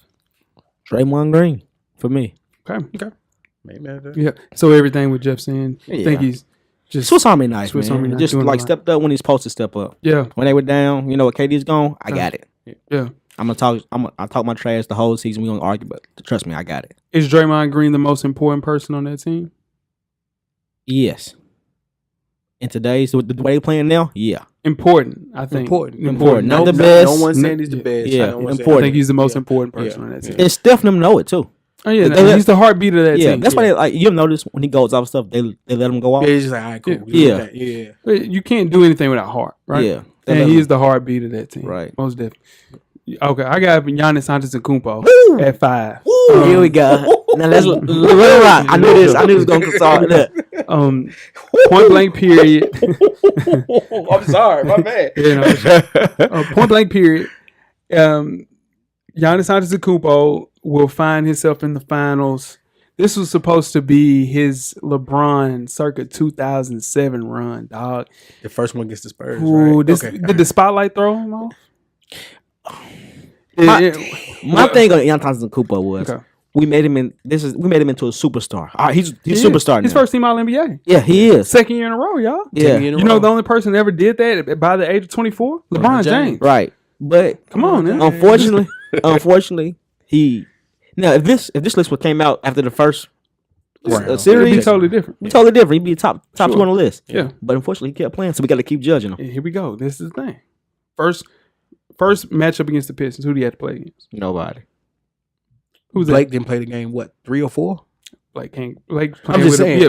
Draymond Green for me. Okay. Man, Yeah. So everything with Jeff saying, I think Yeah. he's just Swiss Army knife, Swiss man. Army knife Just doing a like lot. stepped up when he's supposed to step up. yeah, When they were down, you know what, KD's gone, I got it. yeah. I talk my trash the whole season. We gonna argue, but trust me, I got it. Is Draymond Green the most important person on that team? Yes. In today's the way they playing now, yeah. Important, I think. Important. Not the No best. one saying he's the best. Yeah, I don't wanna say I important. think he's the most Yeah. important person Yeah. on that team. And Steph and them know it too. Oh yeah, They- he's the heartbeat of that Yeah, team. that's why they, like you'll notice when he goes off stuff, they let him go off. Yeah, it's just like, all right, cool. Yeah. Yeah. But you can't do anything without heart, right? Yeah. They and let he him- is the heartbeat of that team, Right. Most definitely. Okay, I got Giannis Antetokounmpo at 5. Here we go. Now let's let it rock. I knew this. I knew it was gonna consult. Look. Point blank period. I'm sorry, my bad. You know, point blank period. Giannis Antetokounmpo will find himself in the finals. This was supposed to be his LeBron circa 2007 run, dog. The first one gets the Spurs. Ooh, Right? Did the spotlight throw him off? My thing on Antetokounmpo was Okay. we made him into a superstar. He's a superstar. His now. first team All NBA. Yeah, he is. Second year in a row, y'all. Yeah, You know the only person that ever did that by the age of 24? LeBron James. Right. But Come on, man. Unfortunately, he now if this list came out after the first series, It'd be totally different. He'd be top two on the list. Yeah. But unfortunately, he kept playing, so we got to keep judging him. And here we go. This is the thing. First matchup against the Pistons. Who do you have to play against? Nobody. Who's Blake didn't play the game. What 3 or 4? Blake playing I'm just with saying. He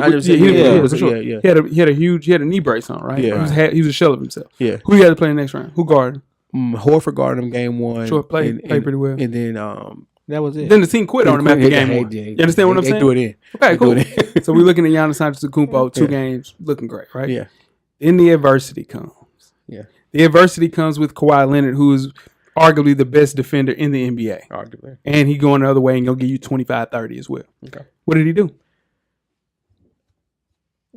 had a knee brace on, right? Yeah. He was a shell of himself. Yeah. Who you had to play in the next round? Who guarded him? Horford guarded him game 1. Sure, played pretty well. And then That was it. Then the team quit on him after game 1. You understand what I'm saying? They threw it in. Okay, cool. So we're looking at Giannis Antetokounmpo, 2 games, looking great, right? Yeah. Then the adversity comes. Yeah. The adversity comes with Kawhi Leonard, who is arguably the best defender in the NBA. Arguably. And he going the other way and going to give you 25, 30 as well. Okay. What did he do?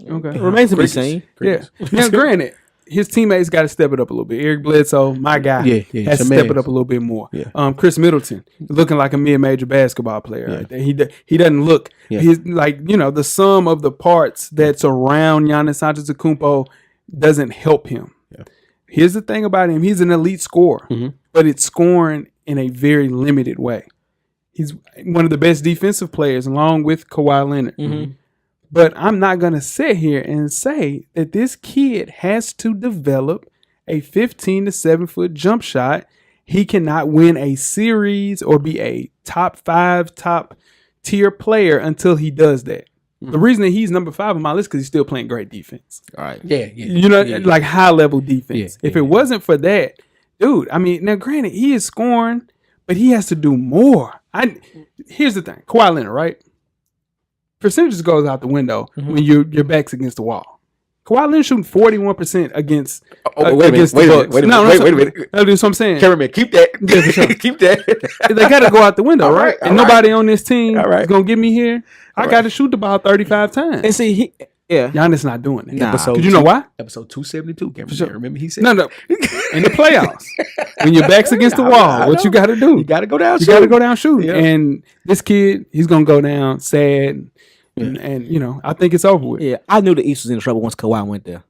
Okay. It remains to be seen. Yeah. Now, granted, his teammates got to step it up a little bit. Eric Bledsoe, my guy, has to step it up a little bit more. Yeah. Chris Middleton, looking like a mid-major basketball player. Yeah. He doesn't look. Yeah. He's like, the sum of the parts that's around Giannis Antetokounmpo doesn't help him. Yeah. Here's the thing about him. He's an elite scorer, but it's scoring in a very limited way. He's one of the best defensive players along with Kawhi Leonard. But I'm not going to sit here and say that this kid has to develop a 15 to 7 foot jump shot. He cannot win a series or be a top 5, top tier player until he does that. The reason that he's number 5 on my list is because he's still playing great defense. All right. Yeah. Like high level defense. Yeah, if it wasn't for that, dude, I mean, now granted, he is scoring, but he has to do more. Here's the thing. Kawhi Leonard, right? Percentages goes out the window when your back's against the wall. Kawhi Leonard shooting 41% against against the Bucks. Wait a minute. That's what I'm saying. Cameraman, keep that. Yeah, for sure. Keep that. They got to go out the window, All right? right, And nobody on this team is going to get me here. I got to shoot the ball 35 times. And see, Giannis not doing it. Nah. Because you know why? Episode 272, cameraman. Sure. Remember he said? No. In the playoffs, when your back's against the wall, what you got to do? You got to go down. You got to go down shooting. Yeah. And this kid, he's going to go down sad. And I think it's over with. Yeah, I knew the East was in trouble once Kawhi went there,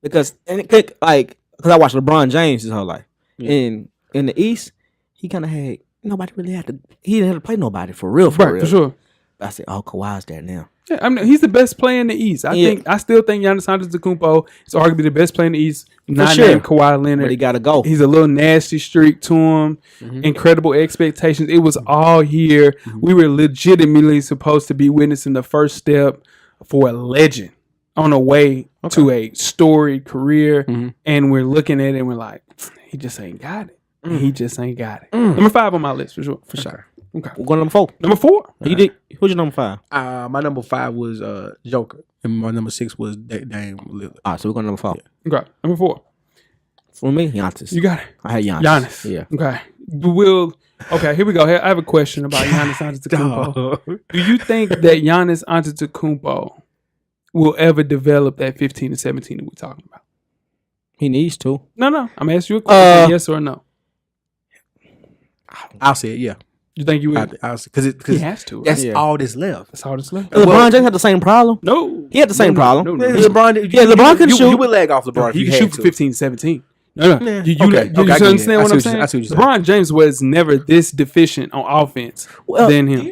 because I watched LeBron James his whole life. In the East, he kind of had nobody really he didn't have to play nobody for real. For sure. I said, oh, Kawhi's there now. Yeah, I mean, he's the best player in the East. I still think Giannis Antetokounmpo is arguably the best player in the East. Not named Kawhi Leonard. But he got to go. He's a little nasty streak to him. Incredible expectations. It was all here. We were legitimately supposed to be witnessing the first step for a legend on a way to a storied career. And we're looking at it and we're like, he just ain't got it. He just ain't got it. Number 5 on my list for sure. For sure. Okay. We're going to number 4. Number 4. Who's your number 5? My number 5 was Joker, and my number 6 was Dame Lillard. All right, so we're going to number 4. Yeah. Okay. Number 4. For me, Giannis. You got it. I had Giannis. Giannis. Yeah. Okay, here we go. I have a question about Giannis Antetokounmpo. Do you think that Giannis Antetokounmpo will ever develop that 15 to 17 that we're talking about? He needs to. No. I'm asking you a question. Yes or no? I'll say it. Yeah. You think you will? I'll say because He has to. Right? that's all that's left. That's all that's left. LeBron James had the same problem. No. He had the same problem. No. LeBron could shoot. You would leg off LeBron if He you can had shoot for to. 15, 17. No. Yeah. You Okay, I get it. understand what I'm I saying? see what you're saying. LeBron James was never this deficient on offense than him.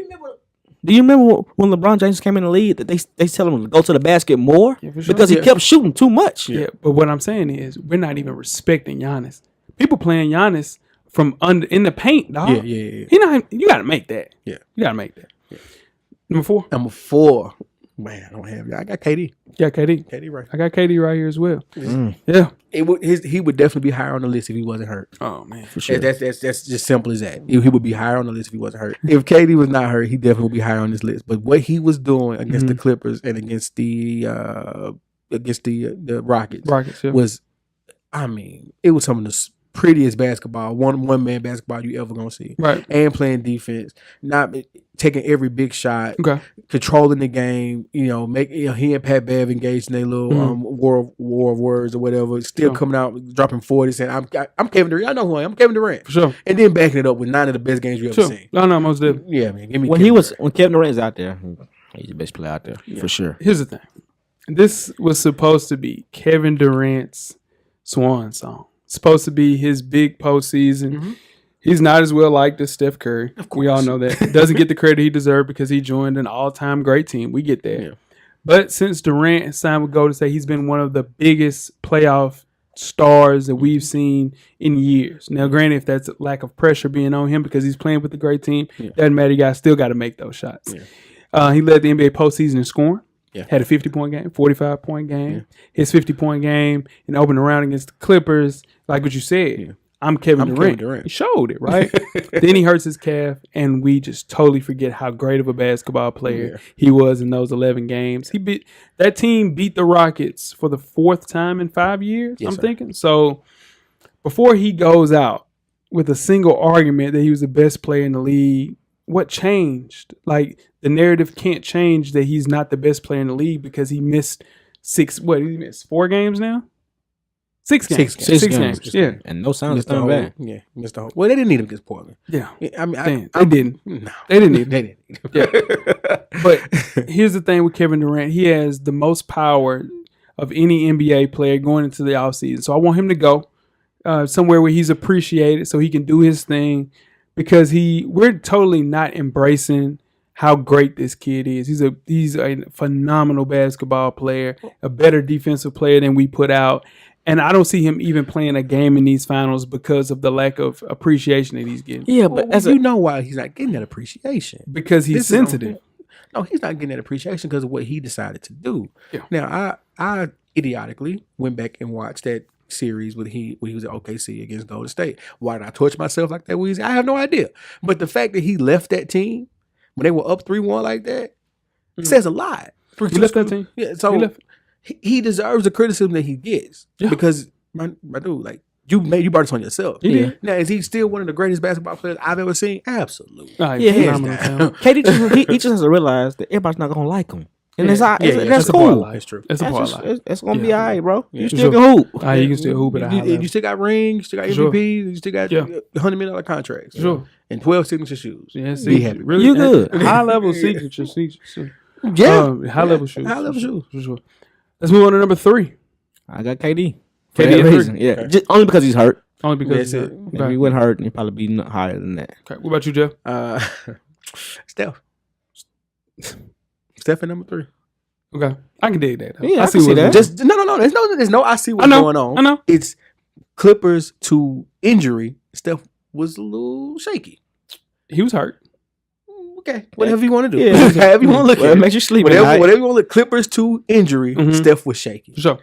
Do you remember when LeBron James came in the league that they tell him to go to the basket more for sure. because he kept shooting too much? Yeah, but what I'm saying is we're not even respecting Giannis. People playing Giannis from under in the paint, dog. Yeah. You got to make that. Yeah. You got to make that. Yeah. Number 4. Number 4. Man, I don't have it. I got KD. Yeah, KD. KD right. I got KD right here as well. Yeah. He would definitely be higher on the list if he wasn't hurt. Oh man, for sure. That's just simple as that. He would be higher on the list if he wasn't hurt. If KD was not hurt, he definitely would be higher on this list. But what he was doing against the Clippers and against the Rockets Rockets was, I mean, it was some of the prettiest basketball, one man basketball you ever gonna see. Right. And playing defense, not taking every big shot, Okay. controlling the game. He and Pat Bev engaged in their little war of words or whatever. Still coming out dropping 40, saying I'm Kevin Durant. I know who I am. I'm Kevin Durant. For sure. And then backing it up with 9 of the best games you ever seen. No, most definitely. Yeah, man. Give me when Kevin Durant's out there, he's the best player out there for sure. Here's the thing. This was supposed to be Kevin Durant's swan song. Supposed to be his big postseason. Mm-hmm. He's not as well liked as Steph Curry. Of course. We all know that. Doesn't get the credit he deserved because he joined an all-time great team. We get that. Yeah. But since Durant signed with Golden State, he's been one of the biggest playoff stars that we've seen in years. Now, granted, if that's a lack of pressure being on him because he's playing with a great team, doesn't matter. You guys still got to make those shots. Yeah. He led the NBA postseason in scoring. Yeah. Had a 50-point game, 45-point game. Yeah. His 50-point game and opened around against the Clippers. Like what you said, yeah. I'm Kevin Durant. He showed it, right? Then he hurts his calf, and we just totally forget how great of a basketball player he was in those 11 games. That team beat the Rockets for the 4th time in 5 years, I'm thinking. So before he goes out with a single argument that he was the best player in the league, what changed? Like, the narrative can't change that he's not the best player in the league because he missed he missed 4 games now? 6 games. Six games. Yeah. And no signs of coming back. Yeah. Missed the whole. Well, they didn't need him against Portland. Yeah. I mean, they didn't. No. They didn't need him. They didn't. Yeah. But here's the thing with Kevin Durant. He has the most power of any NBA player going into the offseason. So I want him to go somewhere where he's appreciated so he can do his thing because we're totally not embracing how great this kid is. He's a phenomenal basketball player, a better defensive player than we put out. And I don't see him even playing a game in these finals because of the lack of appreciation that he's getting. Yeah, but you know why he's not getting that appreciation? Because he's sensitive. No, he's not getting that appreciation because of what he decided to do. Yeah. Now, I idiotically went back and watched that series when he was at OKC against Golden State. Why did I torture myself like that, Weezy? I have no idea. But the fact that he left that team when they were up 3-1 like that says a lot. He left that team? Yeah, so he deserves the criticism that he gets because my dude, like you brought this on yourself. Yeah. Now, is he still one of the greatest basketball players I've ever seen? Absolutely. KD he just has to realize that everybody's not gonna like him, and that's cool. It's true. That's a part of life. It's gonna be all right, bro. You still can hoop. You can still hoop at a high level. You still got rings. You still got MVPs. You still got $100 million contracts. Sure. And 12 signature shoes. Yeah, be happy. Really, you good. High level signature. High level shoes. High level shoes. For sure. Let's move on to number 3. I got KD. KD at reason. Yeah, okay. Just only because he's hurt. Only because he's hurt. If he wasn't hurt, he'd probably be higher than that. Okay. What about you, Jeff? Steph. Steph at number 3. Okay, I can dig that. Yeah, I see that. Just no. There's no. I see what's going on. I know. It's Clippers to injury. Steph was a little shaky. He was hurt. Okay, whatever you want to do. Yeah. Whatever you want to look at. It makes you sleep. Whatever you want to look. Clippers to injury. Steph was shaky. Sure.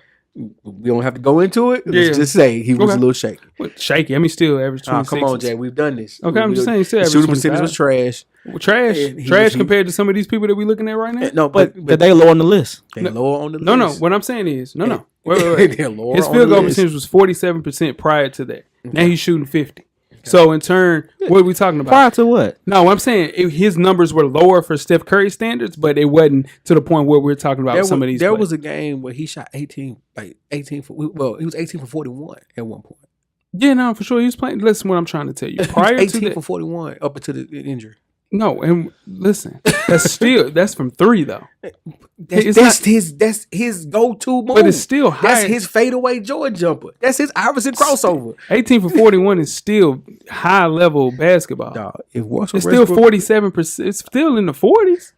We don't have to go into it. Let's just say he was a little shaky. Shaky. I mean, still average 26. Come on, Jay. We've done this. Okay, I'm just saying. Still shooting percentage was trash. Trash compared to some of these people that we're looking at right now. No, but they low on the list. They lower on the list. No. What I'm saying is, Wait. They're lower. His field goal percentage was 47% prior to that. Now he's shooting 50. So in turn, what are we talking about? Prior to what? No, I'm saying his numbers were lower for Steph Curry standards, but it wasn't to the point where we're talking about some of these. There was a game where he shot 18 for. Well, he was 18 for 41 at one point. Yeah, no, for sure he was playing. Listen, what I'm trying to tell you. Prior 18 to for 41 up until the injury. No, and listen, that's from 3 though. That's his go-to move. But it's still high. That's his fadeaway Jordan jumper. That's his Iverson crossover. 18 for 41 is still high level basketball. Dog, it's still 47%. It's still in the 40s.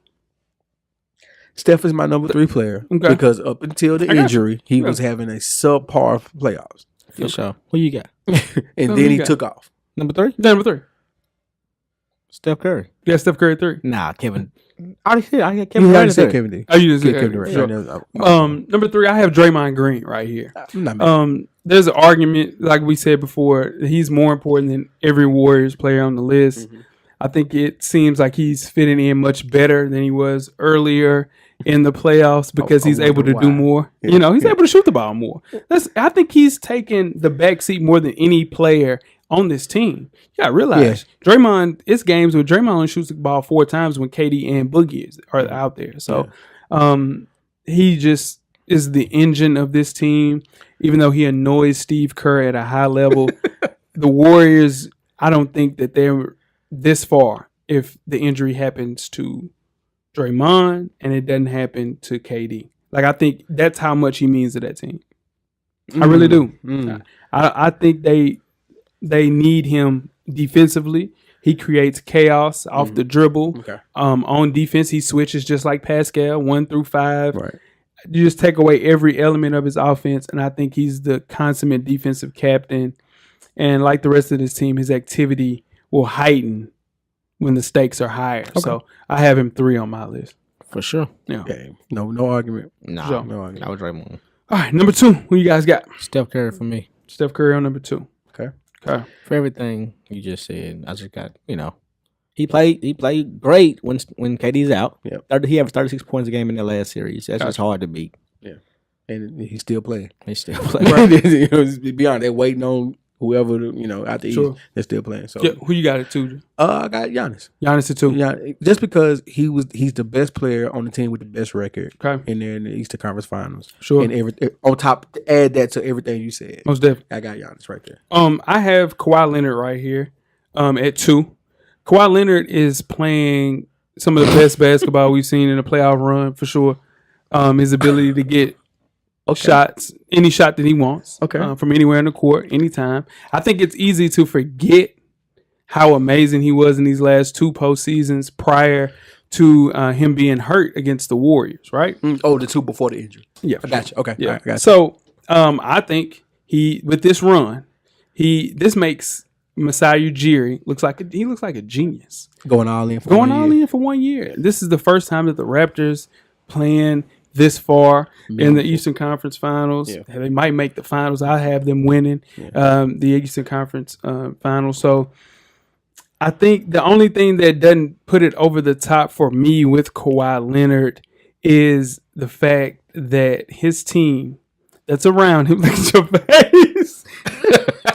Steph is my number 3 player because up until the injury, he was having a subpar playoffs. For sure. Who you got? And then he took off. Number 3? Number 3. Steph Curry. Yeah, Steph Curry 3. Nah, Kevin. I got Kevin. You already said Kevin D. Oh, you just said Kevin Durant. Sure. Number 3, I have Draymond Green right here. There's an argument, like we said before, that he's more important than every Warriors player on the list. I think it seems like he's fitting in much better than he was earlier in the playoffs because he's able to do more. Yeah, you know, he's able to shoot the ball more. I think he's taken the backseat more than any player on this team. You gotta realize Draymond, it's games where Draymond only shoots the ball 4 times when KD and Boogie are out there. So he just is the engine of this team, even though he annoys Steve Kerr at a high level. The Warriors, I don't think that they're this far if the injury happens to Draymond and it doesn't happen to KD. Like, I think that's how much he means to that team. I really do. I think they need him defensively. He creates chaos off the dribble. Okay. On defense, he switches just like Pascal, 1 through 5. Right. You just take away every element of his offense, and I think he's the consummate defensive captain. And like the rest of this team, his activity will heighten when the stakes are higher. Okay. So I have him 3 on my list. For sure. Yeah. Okay. No argument. Nah, So- No argument. I was Draymond. All right, number 2. Who you guys got? Steph Curry for me. Steph Curry on number 2. Okay. Okay. For everything you just said, I just got, he played great when KD's out. Yep. He averaged 36 points a game in the last series. That's just hard to beat. Yeah. And he's still playing. He still playing. Beyond that, waiting on whoever, after Sure. they're still playing. So Yeah, who you got at 2? I got Giannis. Giannis at 2. Yeah, just because he's the best player on the team with the best record. Okay. In there in the Eastern Conference Finals. Sure. And on top, add that to everything you said. Most definitely. I got Giannis right there. I have Kawhi Leonard right here at 2. Kawhi Leonard is playing some of the best basketball we've seen in a playoff run, for sure. His ability to get shots, any shot that he wants, from anywhere in the court, anytime. I think it's easy to forget how amazing he was in these last 2 postseasons prior to him being hurt against the Warriors, right? Oh, the 2 before the injury. Yeah. I got you. Okay. Yeah. All right, I got you. So I think with this run, this makes Masai Ujiri looks like a genius. Going all in for Going 1 all year. in for 1 year. This is the first time that the Raptors playing this far in the Eastern Conference Finals. Yeah. They might make the finals. I have them winning the Eastern Conference Finals. So I think the only thing that doesn't put it over the top for me with Kawhi Leonard is the fact that his team that's around him, look at your face.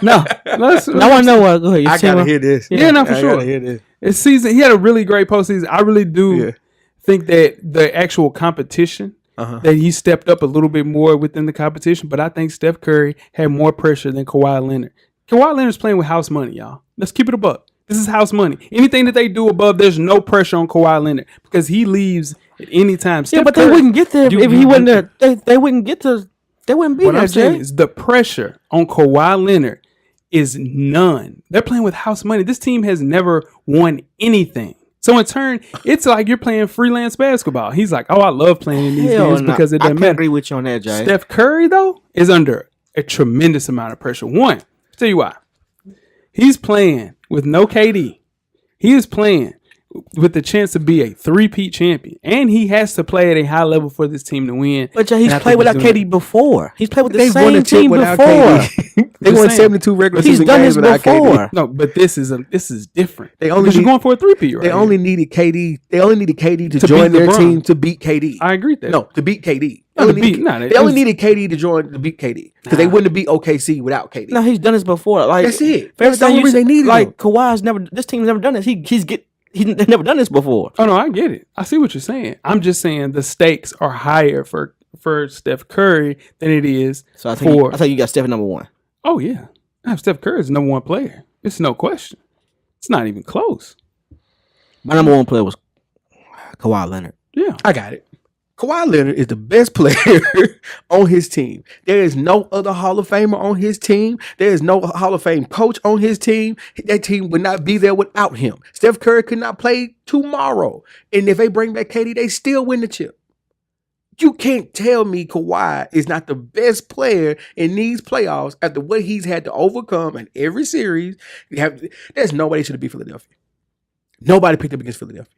No, I want to know what. Go ahead. I gotta hear this. Yeah, no, for I sure. gotta hear this. This season, he had a really great postseason. I really do think that the actual competition, that he stepped up a little bit more within the competition. But I think Steph Curry had more pressure than Kawhi Leonard. Kawhi Leonard's playing with house money, y'all. Let's keep it a buck. This is house money. Anything that they do above, there's no pressure on Kawhi Leonard because he leaves at any time. Yeah, but they wouldn't get there if he wasn't there. They wouldn't get to. They wouldn't be What there, I'm saying Jay. is the pressure on Kawhi Leonard is none. They're playing with house money. This team has never won anything. So in turn, it's like you're playing freelance basketball. He's like, oh, I love playing in these games because it I doesn't can't matter. agree with you on that, Jay. Steph Curry, though, is under a tremendous amount of pressure. One, I'll tell you why. He's playing with no KD. He is playing with the chance to be a 3-peat champion. And he has to play at a high level for this team to win. But Jay, he's And I played think without he's doing KD it. before. He's played with the They won same a chip team without before. KD. They Just won saying. 72 regular He's season done games this without before. KD. No, but this is different. They only because you're need- going for a 3-peat right They here. only needed KD. They only needed KD to To join beat their LeBron. team to beat KD. I agree with that. No, to beat KD. No, They to only beat- needed- nah, they it only was- needed KD to beat KD because they wouldn't have beat OKC without KD. No, he's done this before. Like That's it. For That's the everything only you reason said, they needed like him. Kawhi's never. This team's never done this. He's never done this before. Oh, no, I get it. I see what you're saying. I'm just saying the stakes are higher for Steph Curry than it is So I think for... you got Steph at number 1. Oh, yeah. I have Steph Curry as the number 1 player. It's no question. It's not even close. My number 1 player was Kawhi Leonard. Yeah. I got it. Kawhi Leonard is the best player on his team. There is no other Hall of Famer on his team. There is no Hall of Fame coach on his team. That team would not be there without him. Steph Curry could not play tomorrow. And if they bring back KD, they still win the chip. You can't tell me Kawhi is not the best player in these playoffs after what he's had to overcome in every series. There's nobody should have beat Philadelphia. Nobody picked up against Philadelphia.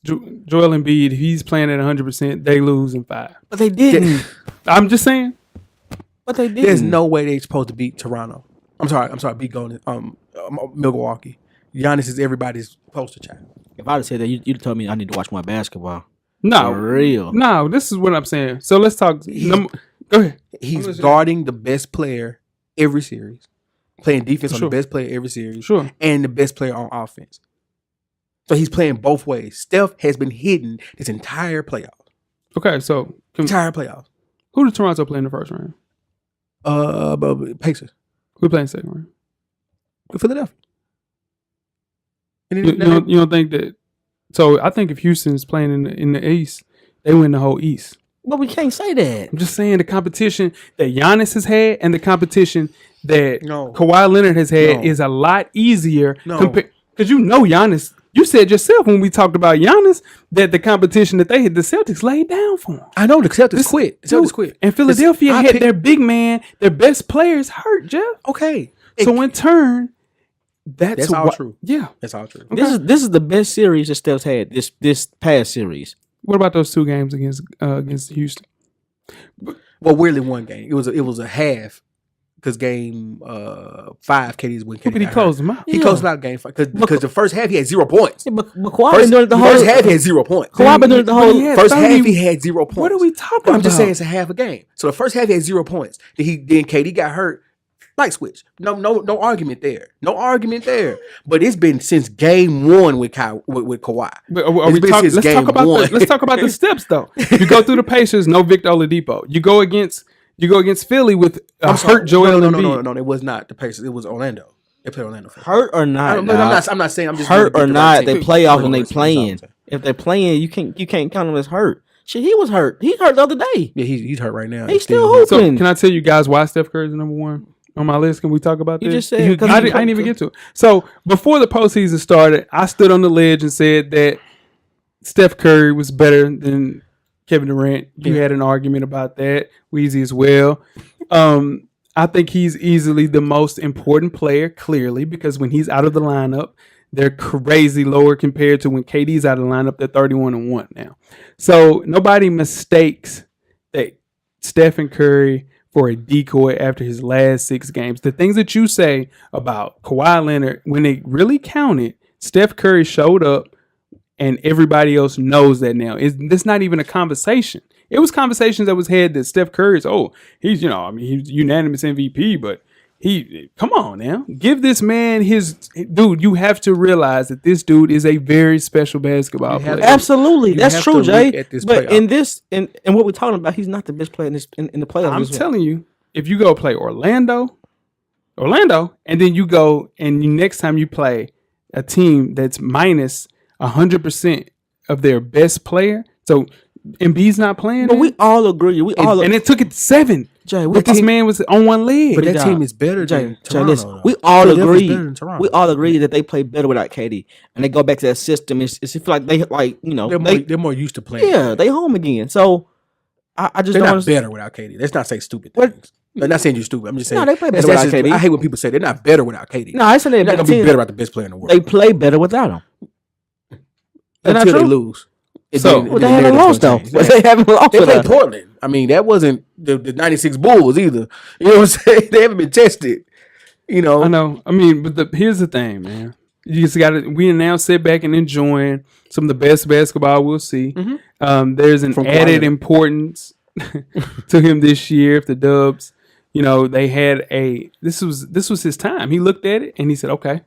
Joel Embiid, if he's playing at 100%, they lose in 5. But they didn't. I'm just saying. But they didn't. There's no way they're supposed to beat Toronto. I'm sorry, beat Golden Milwaukee. Giannis is everybody's poster child. If I'd have said that, you'd told me I need to watch more basketball. No, For real. No, this is what I'm saying. So let's talk. Go ahead. He's guarding the best player every series, playing defense on the best player every series, and the best player on offense. So he's playing both ways. Steph has been hidden this entire playoff. Okay, so entire playoff. Who did Toronto play in the first round? Pacers. Who played in the second round? Philadelphia. You don't think that? So I think if Houston's playing in the East, they win the whole East. But we can't say that. I'm just saying the competition that Giannis has had and the competition that Kawhi Leonard has had is a lot easier. Because Giannis. You said yourself when we talked about Giannis that the competition that they had, the Celtics laid down for him. I know the Celtics quit. The Celtics quit. And Philadelphia had their big man, their best players hurt, Jeff. Okay. So in turn, that's all true. Yeah. That's all true. Okay. This is the best series that Steph's had, this past series. What about those 2 games against Houston? Well, weirdly one game. It was a half. Because game 5, KD's win. But he closed them out. He closed them out game 5 because the first half he had 0 points. Yeah, but Kawhi been doing it the whole first half he had 0 points. Kawhi been doing it the whole first half he had 0 points. What are we talking about? I'm just saying it's a half a game. So the first half he had 0 points. Then KD got hurt. Light switch. No argument there. No argument there. But it's been since game 1 with Kawhi. Let's talk about the steps though. You go through the Pacers, no Victor Oladipo. You go against Philly with hurt Joel Embiid. No, it was not the Pacers. It was Orlando. They play Orlando first. Hurt or not? I'm not saying. I'm just hurt or not. They play off and they playing. If they're playing, you can't count them as hurt. Shit, he was hurt. He hurt the other day. Yeah, he's hurt right now. He's still hooping. So can I tell you guys why Steph Curry is number 1 on my list? Can we talk about this? You just said I didn't even get to it. So before the postseason started, I stood on the ledge and said that Steph Curry was better than Kevin Durant. You had an argument about that. Weezy as well. I think he's easily the most important player, clearly, because when he's out of the lineup, they're crazy lower compared to when KD's out of the lineup. They're 31-1 now. So nobody mistakes that Stephen Curry for a decoy after his last 6 games. The things that you say about Kawhi Leonard, when they really counted, Steph Curry showed up. And everybody else knows that now. It's not even a conversation. It was conversations that was had that Steph Curry's, he's unanimous MVP, but come on now. Give this man dude, you have to realize that this dude is a very special basketball player. Absolutely. That's true, Jay. But in what we're talking about, he's not the best player in the playoffs. I'm telling you, if you go play Orlando, and then you go and next time you play a team that's minus 100% of their best player. So Embiid's not playing. But we all agree. And it took it 7. Jay, this man was on one leg. But that team is better than Toronto. Listen, we all agree. We all agree that they play better without KD, and they go back to that system. It's like they're more used to playing. Yeah, they home again. So I just they're don't not better without KD. Let's not say stupid things. I'm not saying you're stupid. I'm just saying they play better without KD. I hate when people say they're not better without KD. No, I said they're not gonna be better without the best player in the world. They play better without him. Until they lose. So they haven't lost though. They haven't lost. They played Portland. I mean, that wasn't the 96 Bulls either. You know what I'm saying? They haven't been tested. You know. I know. I mean, but here's the thing, man. You just got to. We are now sit back and enjoying some of the best basketball we'll see. Mm-hmm. There's an added importance to him this year. If the Dubs, they had this was his time. He looked at it and he said, "Okay,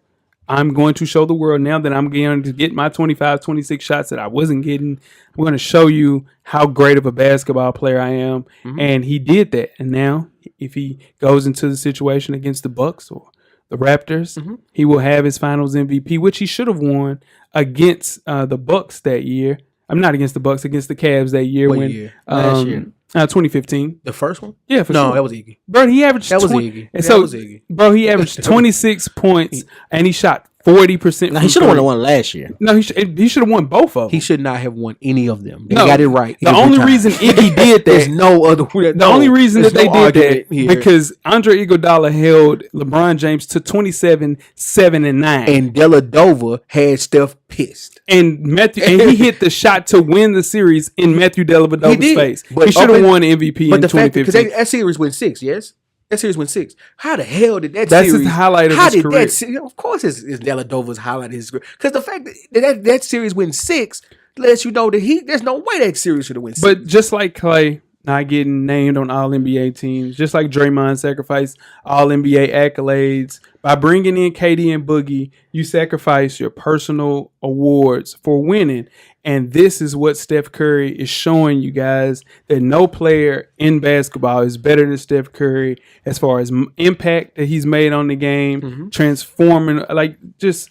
I'm going to show the world now that I'm going to get my 25, 26 shots that I wasn't getting. I'm going to show you how great of a basketball player I am." Mm-hmm. And he did that. And now if he goes into the situation against the Bucks or the Raptors, mm-hmm. he will have his finals MVP, which he should have won against the Bucks that year. I'm not against the Bucks, against the Cavs that year. What year? Last year. 2015. The first one? Yeah, for sure. No, that was Iggy. Bro, he averaged that was Iggy. And so, bro, he averaged 26 points and he shot 40%. Now, he should have won the one last year. No, he should have won both of them. He should not have won any of them. They got it right. The only reason Iggy did that. There's no other. The only reason that they did that because Andre Iguodala held LeBron James to 27, 7, and 9. And Dellavedova had Steph pissed. And he hit the shot to win the series in Matthew Dellavedova's face. He should have won MVP in 2015. Because that series went 6, yes? That series went 6. How the hell did that That's series? his highlight of how his did career. that series? Of course, it's Dellavedova's highlight of his career. Because the fact that series went 6 lets you know that there's no way that series should have went 6. But just like Clay not getting named on All NBA teams, just like Draymond sacrificed All NBA accolades, by bringing in KD and Boogie, you sacrifice your personal awards for winning. And this is what Steph Curry is showing you guys, that no player in basketball is better than Steph Curry as far as impact that he's made on the game, transforming, like just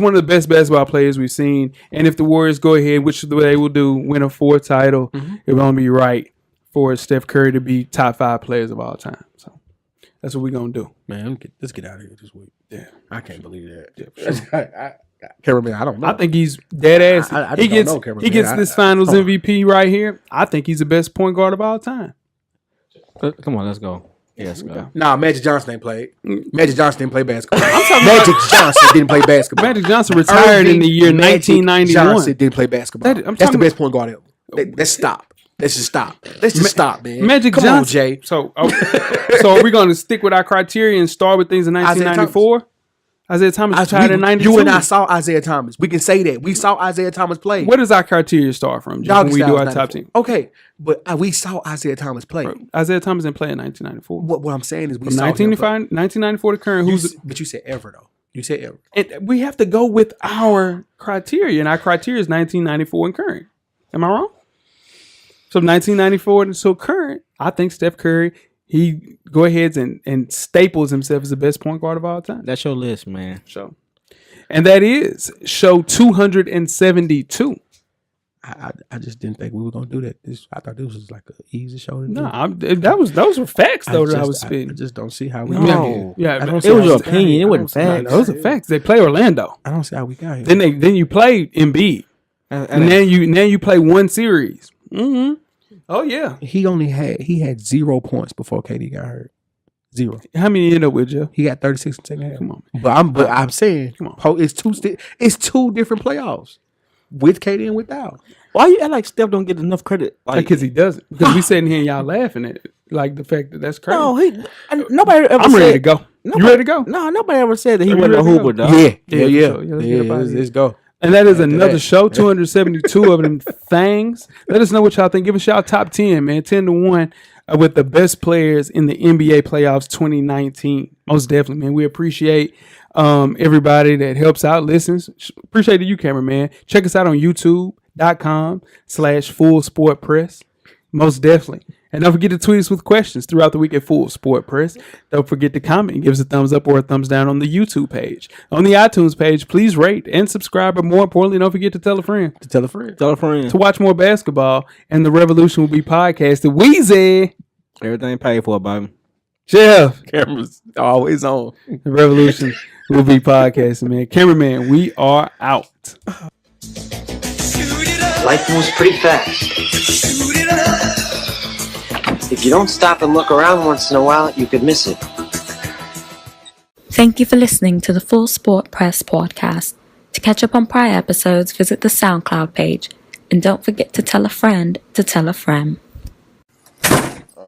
one of the best basketball players we've seen. And if the Warriors go ahead, which they will do, win a 4th title, it won't be right for Steph Curry to be top 5 players of all time. So that's what we're going to do. Man, let's get out of here this week. Yeah. I can't believe that. Yeah, sure. Cameraman, I don't know. I think he's dead ass. I he just gets don't know, he gets this Finals come on. MVP right here. I think he's the best point guard of all time. Come on, let's go. Yes, go. Nah, Magic Johnson ain't played. Magic Johnson didn't play basketball. Magic Johnson didn't play basketball. Magic Johnson retired in the year Magic 1991. Johnson didn't play basketball. That's the best point guard ever. Let's stop. Let's just stop. Let's just stop, man. Magic Come Johnson. on, Jay. So are we going to stick with our criteria and start with things in 1994? Isaiah Thomas retired in 92. You and I saw Isaiah Thomas. We can say that. We saw Isaiah Thomas play. Where does our criteria start from? Just when we do our top 10. Okay, but we saw Isaiah Thomas play. Isaiah Thomas didn't play in 1994. What I'm saying is we From saw him play. 1994 to current. But you said ever, though. You said ever. And we have to go with our criteria, and our criteria is 1994 and current. Am I wrong? So 1994 until current, I think Steph Curry, he go ahead and staples himself as the best point guard of all time. That's your list, man. So, and that is show 272. I just didn't think we were gonna do that. I thought this was like an easy show to do. No, those were facts though that I was spitting. I just don't see how we No. got here. Yeah, I don't it see It how was we your got opinion. here. It I wasn't don't see- facts. those are facts. They play Orlando. I don't see how we got here. Then you play Embiid, and then you play one series. Mm-hmm. Oh yeah. he had 0 points before KD got hurt. 0. How many you end up with, Joe? He got 36 in the second half. Come on, But I'm saying, Come on. it's two different playoffs with KD and without. Why you act like Steph don't get enough credit? Like, because he doesn't. Because we sitting here and y'all laughing at it, like the fact that that's crazy. no, nobody ever I'm said. ready to go. You ready to go? No, nobody ever said that he Are you wasn't a ready to hooper, go? dog. Yeah. for sure. Let's get up out of here. Let's go. And that is another that. show, 272 of them things. Let us know what y'all think. Give us y'all top 10, man. 10-1 with the best players in the NBA playoffs 2019. Most definitely, man. We appreciate everybody that helps out, listens. Appreciate you, cameraman. Check us out on youtube.com/fullsportpress. Most definitely. And don't forget to tweet us with questions throughout the week at Full Sport Press. Don't forget to comment and give us a thumbs up or a thumbs down on the YouTube page. On the iTunes page, please rate and subscribe. But more importantly, don't forget to tell a friend. Tell a friend. Tell a friend. To watch more basketball, and the revolution will be podcasted. Weezy, Everything paid for, baby. Jeff, Cameras always on. the revolution will be podcasting, man. Cameraman, we are out. Life moves pretty fast. If you don't stop and look around once in a while, you could miss it. Thank you for listening to the Full Sport Press podcast. To catch up on prior episodes, visit the SoundCloud page. And don't forget to tell a friend to tell a friend.